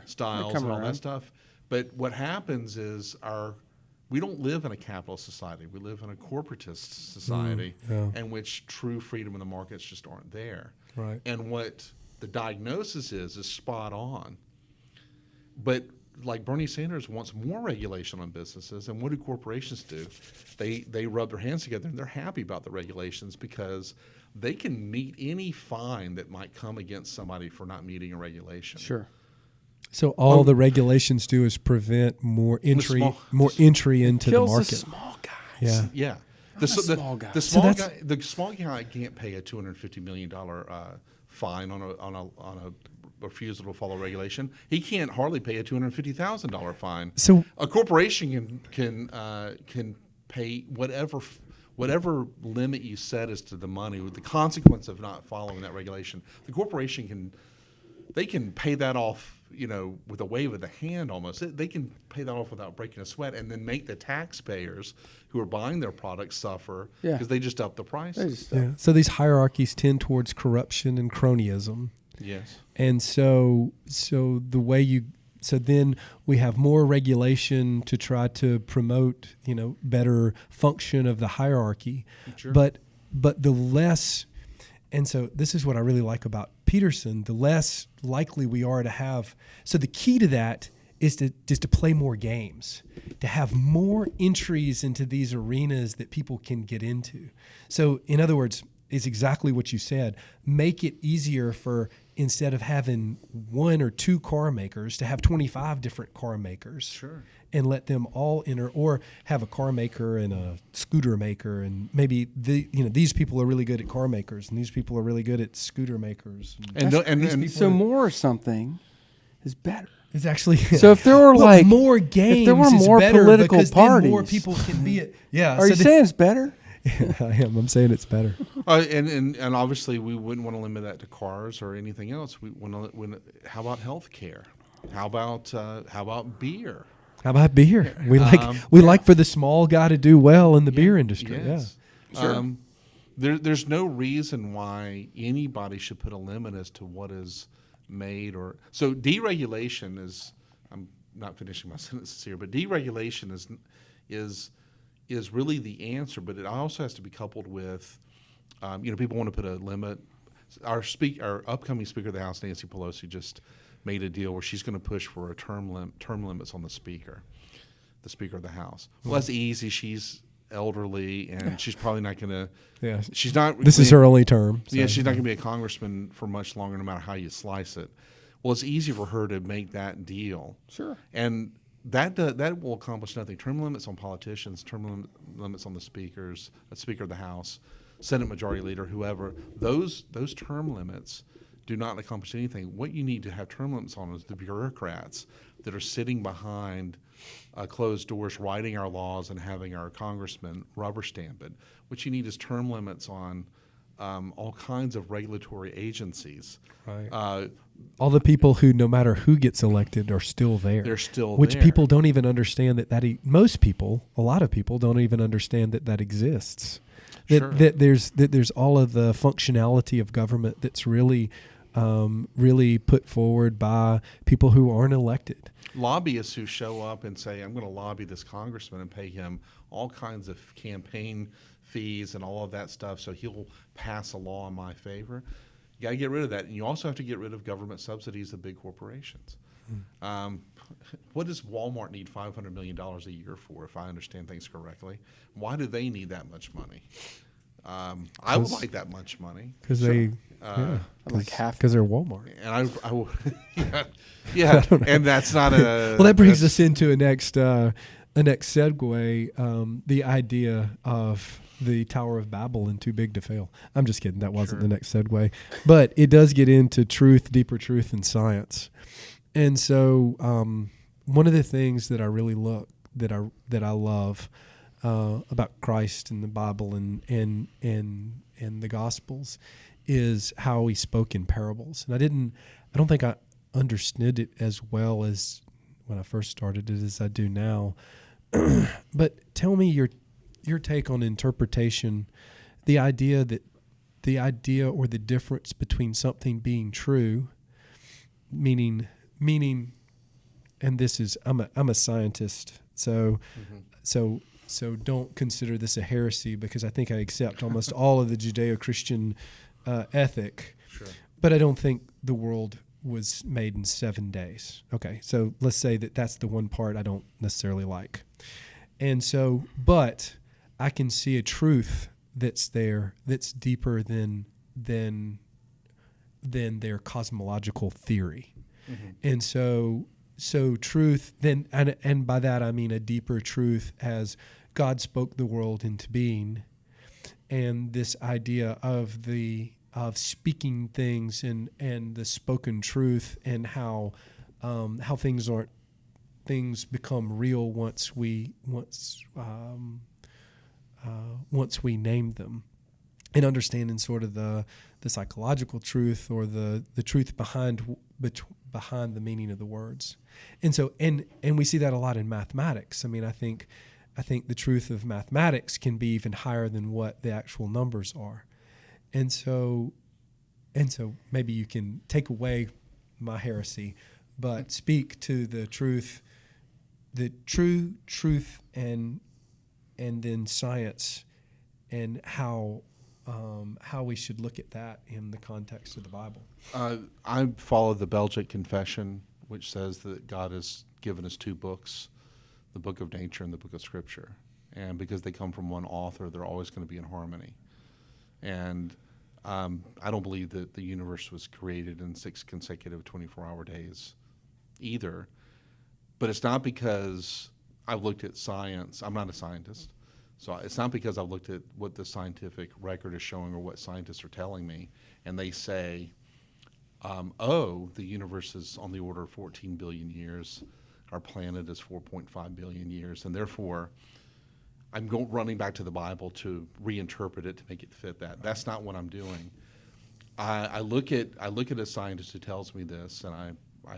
styles and all that stuff. But what happens is we don't live in a capitalist society. We live in a corporatist society in which true freedom in the markets just aren't there. Right. And what the diagnosis is spot on. But like Bernie Sanders wants more regulation on businesses, and what do corporations do? They rub their hands together, and they're happy about the regulations because they can meet any fine that might come against somebody for not meeting a regulation. Sure. So all the regulations do is prevent more entry into the market. The small guys. Yeah. Yeah. The small guy. The small guy can't pay a $250 million fine on a refusal to follow regulation. He can't hardly pay a $250,000 fine. So a corporation can pay whatever limit you set as to the money, with the consequence of not following that regulation. The corporation can pay that off, with a wave of the hand almost. They can pay that off without breaking a sweat, and then make the taxpayers who are buying their products suffer because they just up the prices. So these hierarchies tend towards corruption and cronyism. Yes. And so then we have more regulation to try to promote, better function of the hierarchy. Sure. But the less, and so this is what I really like about Peterson, the less likely we are to have. So the key to that is to play more games, to have more entries into these arenas that people can get into. So in other words, it's exactly what you said. Make it easier for, instead of having one or two car makers, to have 25 different car makers. Sure. And let them all enter, or have a car maker and a scooter maker, and maybe these people are really good at car makers, and these people are really good at scooter makers. And so more or something is better. It's actually so if there were more games, if there were more better political parties, then more people can be it. Yeah. Are you saying it's better? Yeah, I am. I'm saying it's better. And obviously we wouldn't want to limit that to cars or anything else. How about health care? How about beer? How about beer? We like for the small guy to do well in the beer industry. Yes. Yeah. Sure. There's no reason why anybody should put a limit as to what is made so deregulation is. I'm not finishing my sentences here, but deregulation is really the answer. But it also has to be coupled with, people want to put a limit. Our upcoming Speaker of the House, Nancy Pelosi, just made a deal where she's going to push for a term limits on the Speaker of the House. Well, that's easy. She's elderly, and she's probably not going to. Yeah. She's not. This is her only term. So. Yeah, she's not going to be a congressman for much longer, no matter how you slice it. Well, it's easy for her to make that deal. Sure. And that will accomplish nothing. Term limits on politicians, limits on the Speaker of the House, Senate Majority Leader, whoever. Those term limits do not accomplish anything. What you need to have term limits on is the bureaucrats that are sitting behind closed doors, writing our laws and having our congressmen rubber stamp it. What you need is term limits on all kinds of regulatory agencies. Right. All the people who, no matter who gets elected, are still there. They're still which there. People don't even understand most people, a lot of people, don't even understand that exists. Sure. That there's all of the functionality of government that's really put forward by people who aren't elected. Lobbyists who show up and say, I'm going to lobby this congressman and pay him all kinds of campaign fees and all of that stuff so he'll pass a law in my favor. You got to get rid of that. And you also have to get rid of government subsidies of big corporations. What does Walmart need $500 million a year for, if I understand things correctly? Why do they need that much money? I would like that much money. Because like half. Because they're Walmart. And yeah, and that's not a. Well, that brings us into a next segue. The idea of the Tower of Babel and Too Big to Fail. I'm just kidding. That wasn't the next segue, but it does get into truth, deeper truth, and science. And so, one of the things that I really that I love about Christ and the Bible and the Gospels is how he spoke in parables. And I don't think I understood it as well as when I first started it as I do now. But tell me your take on interpretation, the idea or the difference between something being true, meaning, and this is I'm a scientist, so don't consider this a heresy because I think I accept almost all of the Judeo-Christian ethic, Sure. But I don't think the world was made in 7 days. Okay, so let's say that's the one part I don't necessarily like, and so, but I can see a truth that's there that's deeper than their cosmological theory. Mm-hmm. And so truth then, and by that I mean a deeper truth as God spoke the world into being, and this idea of speaking things and the spoken truth and how things become real once we name them, and understanding sort of the psychological truth or the truth behind the meaning of the words. And so and we see that a lot in mathematics. I mean, I think the truth of mathematics can be even higher than what the actual numbers are. And so maybe you can take away my heresy, but speak to the truth, the true truth, and then science, and how we should look at that in the context of the Bible. I follow the Belgic Confession, which says that God has given us two books, the book of nature and the book of Scripture. And because they come from one author, they're always going to be in harmony. And I don't believe that the universe was created in 6 consecutive 24-hour days either. But it's not because I've looked at science. I'm not a scientist. So it's not because I've looked at what the scientific record is showing or what scientists are telling me, and they say, the universe is on the order of 14 billion years. Our planet is 4.5 billion years, and therefore I'm running back to the Bible to reinterpret it to make it fit that. That's not what I'm doing. I look at a scientist who tells me this, and I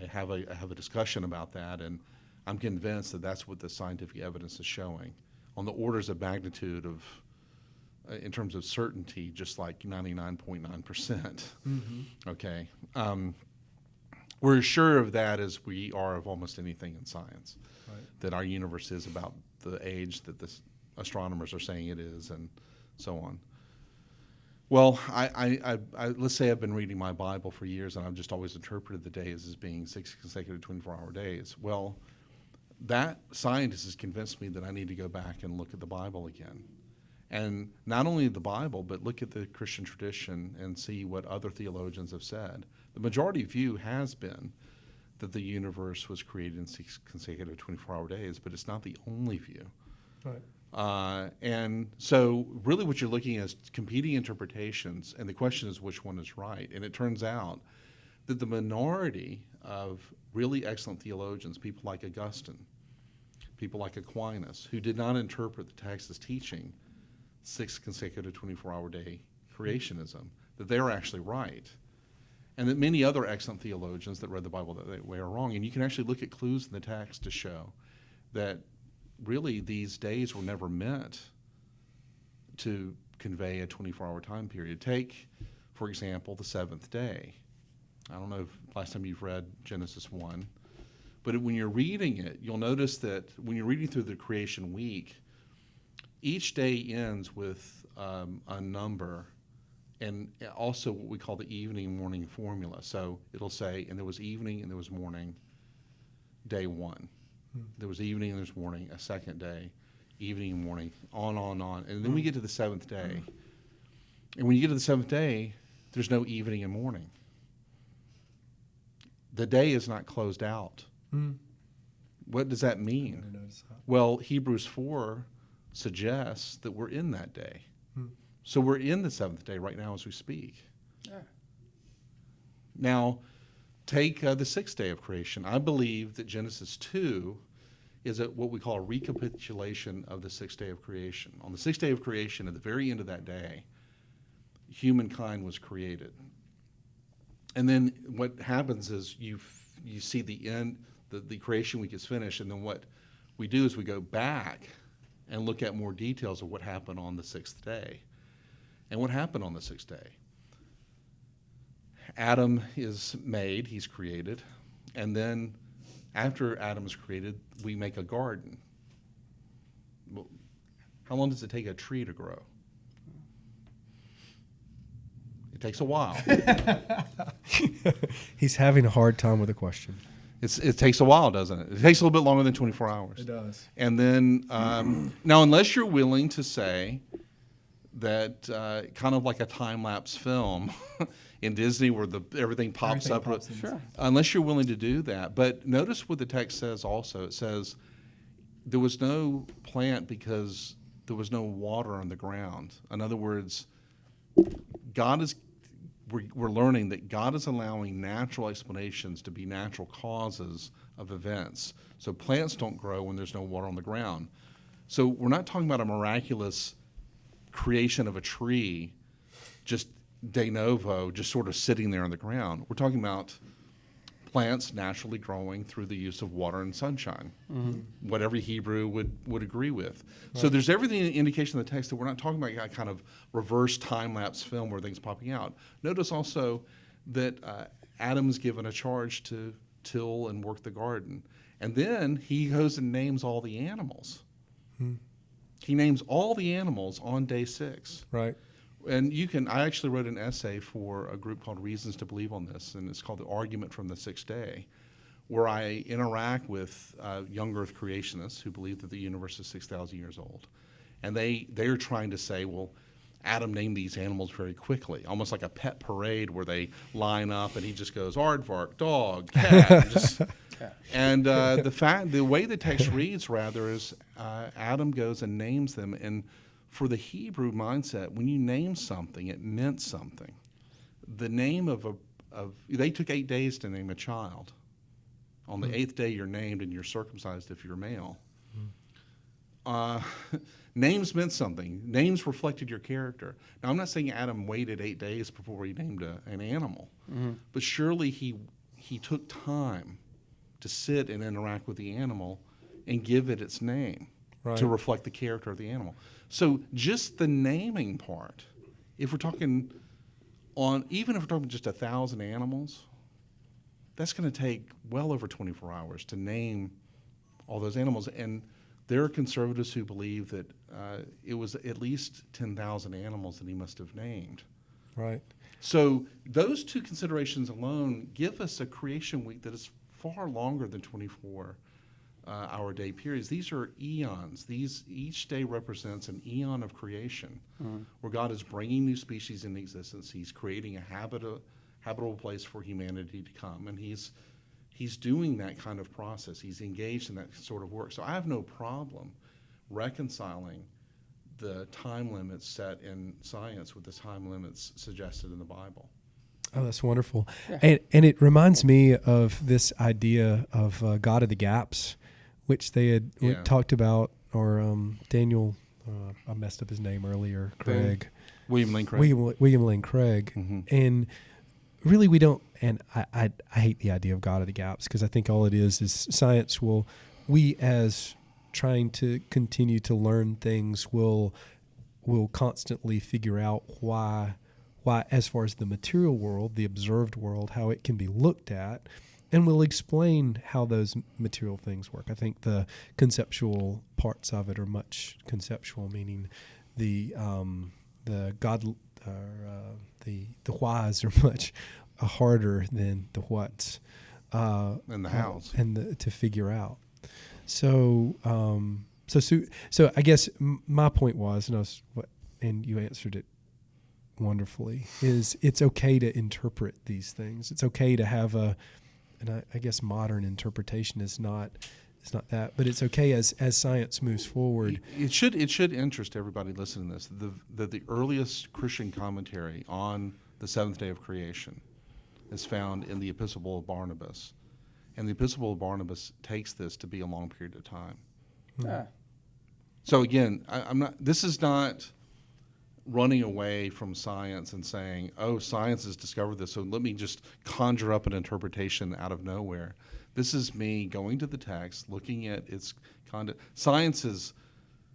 have a discussion about that, and I'm convinced that that's what the scientific evidence is showing. On the orders of magnitude of, in terms of certainty, just like 99.9%. Mm-hmm. Okay. We're as sure of that as we are of almost anything in science, right. That our universe is about the age that the astronomers are saying it is, and so on. Well, I let's say I've been reading my Bible for years, and I've just always interpreted the days as being 6 consecutive 24-hour days. Well, that scientist has convinced me that I need to go back and look at the Bible again. And not only the Bible, but look at the Christian tradition and see what other theologians have said. The majority view has been that the universe was created in 6 consecutive 24-hour days, but it's not the only view. Right. And so really what you're looking at is competing interpretations, and the question is which one is right. And it turns out that the minority of really excellent theologians, people like Augustine, people like Aquinas, who did not interpret the text as teaching 6 consecutive 24-hour day creationism, that they're actually right. And that many other excellent theologians that read the Bible that way are wrong. And you can actually look at clues in the text to show that really these days were never meant to convey a 24-hour time period. Take, for example, the 7th day. I don't know if last time you've read Genesis 1, but when you're reading it, you'll notice that when you're reading through the creation week, each day ends with a number and also what we call the evening morning formula. So it'll say, and there was evening and there was morning, day 1. There was evening and there was morning, a second day, evening and morning, on. And then we get to the 7th day. And when you get to the 7th day, there's no evening and morning. The day is not closed out. What does that mean? Well, Hebrews 4 suggests that we're in that day. So we're in the 7th day right now as we speak. Yeah. Now, take the 6th day of creation. I believe that Genesis 2 is what we call a recapitulation of the 6th day of creation. On the 6th day of creation, at the very end of that day, humankind was created. And then what happens is you see the end, the creation week is finished, and then what we do is we go back and look at more details of what happened on the 6th day. And what happened on the 6th day? Adam is made, he's created, and then after Adam is created, we make a garden. Well, how long does it take a tree to grow? It takes a while. He's having a hard time with the question. It takes a while, doesn't it? It takes a little bit longer than 24 hours. It does. And then, now unless you're willing to say that kind of like a time-lapse film in Disney where everything pops up. Sure. Unless you're willing to do that. But notice what the text says also. It says there was no plant because there was no water on the ground. In other words, we're learning that God is allowing natural explanations to be natural causes of events. So plants don't grow when there's no water on the ground. So we're not talking about a miraculous creation of a tree just de novo, just sort of sitting there on the ground. We're talking about plants naturally growing through the use of water and sunshine, what every Hebrew would agree with. Right. So there's everything indication in the text that we're not talking about a kind of reverse time-lapse film where things popping out. Notice also that Adam's given a charge to till and work the garden. And then he goes and names all the animals. He names all the animals on day 6. Right. And I actually wrote an essay for a group called Reasons to Believe on this, and it's called The Argument from the 6th Day, where I interact with young earth creationists who believe that the universe is 6,000 years old. And they're trying to say, well, Adam named these animals very quickly, almost like a pet parade where they line up and he just goes, aardvark, dog, cat. And the way the text reads, rather, is Adam goes and names them. And for the Hebrew mindset, when you name something, it meant something. The name they took 8 days to name a child. On the 8th day, you're named and you're circumcised if you're male. Names meant something. Names reflected your character. Now, I'm not saying Adam waited 8 days before he named an animal, but surely he took time to sit and interact with the animal and give it its name to reflect the character of the animal. So just the naming part, if we're talking even if we're talking just 1,000 animals, that's going to take well over 24 hours to name all those animals. And there are conservatives who believe that it was at least 10,000 animals that he must have named. Right. So those two considerations alone give us a creation week that is far longer than 24 our day periods. These are eons. Each day represents an eon of creation, where God is bringing new species into existence. He's creating a habitable place for humanity to come, and he's doing that kind of process. He's engaged in that sort of work. So I have no problem reconciling the time limits set in science with the time limits suggested in the Bible. Oh, that's wonderful. Yeah. And it reminds me of this idea of God of the gaps, which they had talked about, or Daniel, I messed up his name earlier, Craig. William Lane Craig. William Lane Craig. Mm-hmm. And really we don't, and I hate the idea of God of the gaps, because I think all it is science we as trying to continue to learn things will constantly figure out why, as far as the material world, the observed world, how it can be looked at, and we'll explain how those material things work. I think the conceptual parts of it are much conceptual, meaning the God, the whys are much harder than the whats, and the hows, and to figure out. So I guess my point was, and you answered it wonderfully, is it's okay to interpret these things. It's okay to have and I guess modern interpretation is not that, but it's okay as science moves forward. It should interest everybody listening to this that the earliest Christian commentary on the seventh day of creation is found in the Epistle of Barnabas, and the Epistle of Barnabas takes this to be a long period of time. Yeah. So again, this is not running away from science and saying, oh, science has discovered this, so let me just conjure up an interpretation out of nowhere. This is me going to the text, looking at its content. Science has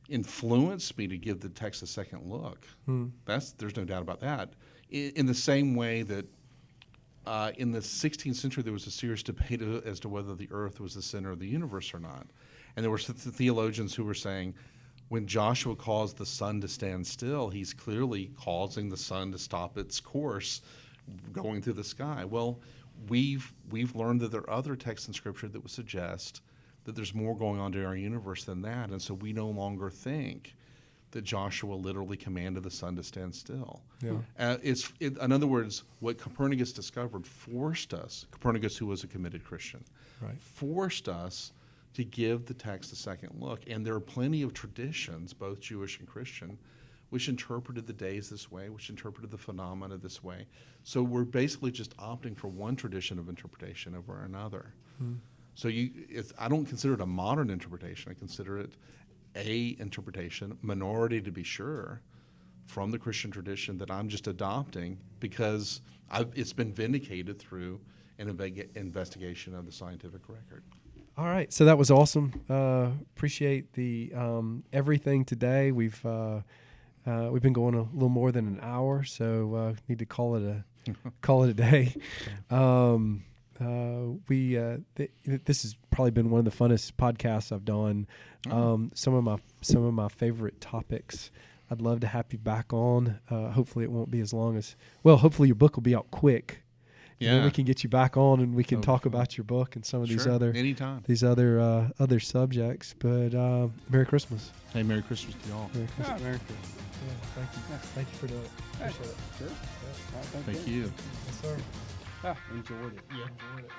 influenced me to give the text a second look. There's no doubt about that. In the same way that in the 16th century there was a serious debate as to whether the earth was the center of the universe or not. And there were theologians who were saying, when Joshua calls the sun to stand still, he's clearly causing the sun to stop its course going through the sky. Well, we've learned that there are other texts in Scripture that would suggest that there's more going on in our universe than that, and so we no longer think that Joshua literally commanded the sun to stand still. Yeah. In other words, what Copernicus discovered forced us, Copernicus, who was a committed Christian, Right. forced us to give the text a second look. And there are plenty of traditions, both Jewish and Christian, which interpreted the days this way, which interpreted the phenomena this way. So we're basically just opting for one tradition of interpretation over another. So I don't consider it a modern interpretation. I consider it a interpretation, minority to be sure, from the Christian tradition that I'm just adopting because it's been vindicated through an investigation of the scientific record. All right, so that was awesome. Appreciate the everything today. We've been going a little more than an hour, so need to call it a day. This has probably been one of the funnest podcasts I've done. Some of my favorite topics. I'd love to have you back on. Hopefully, it won't be as long as. Well, hopefully, your book will be out quick. Yeah, and then we can get you back on, and we can talk about your book and some of these other subjects. But Merry Christmas. Hey, Merry Christmas to y'all. Merry Christmas. Merry Christmas. Yeah, thank you for doing it. Appreciate it. Sure. Yeah, Thank you. Yes, sir. Enjoyed it. Yeah, enjoyed it.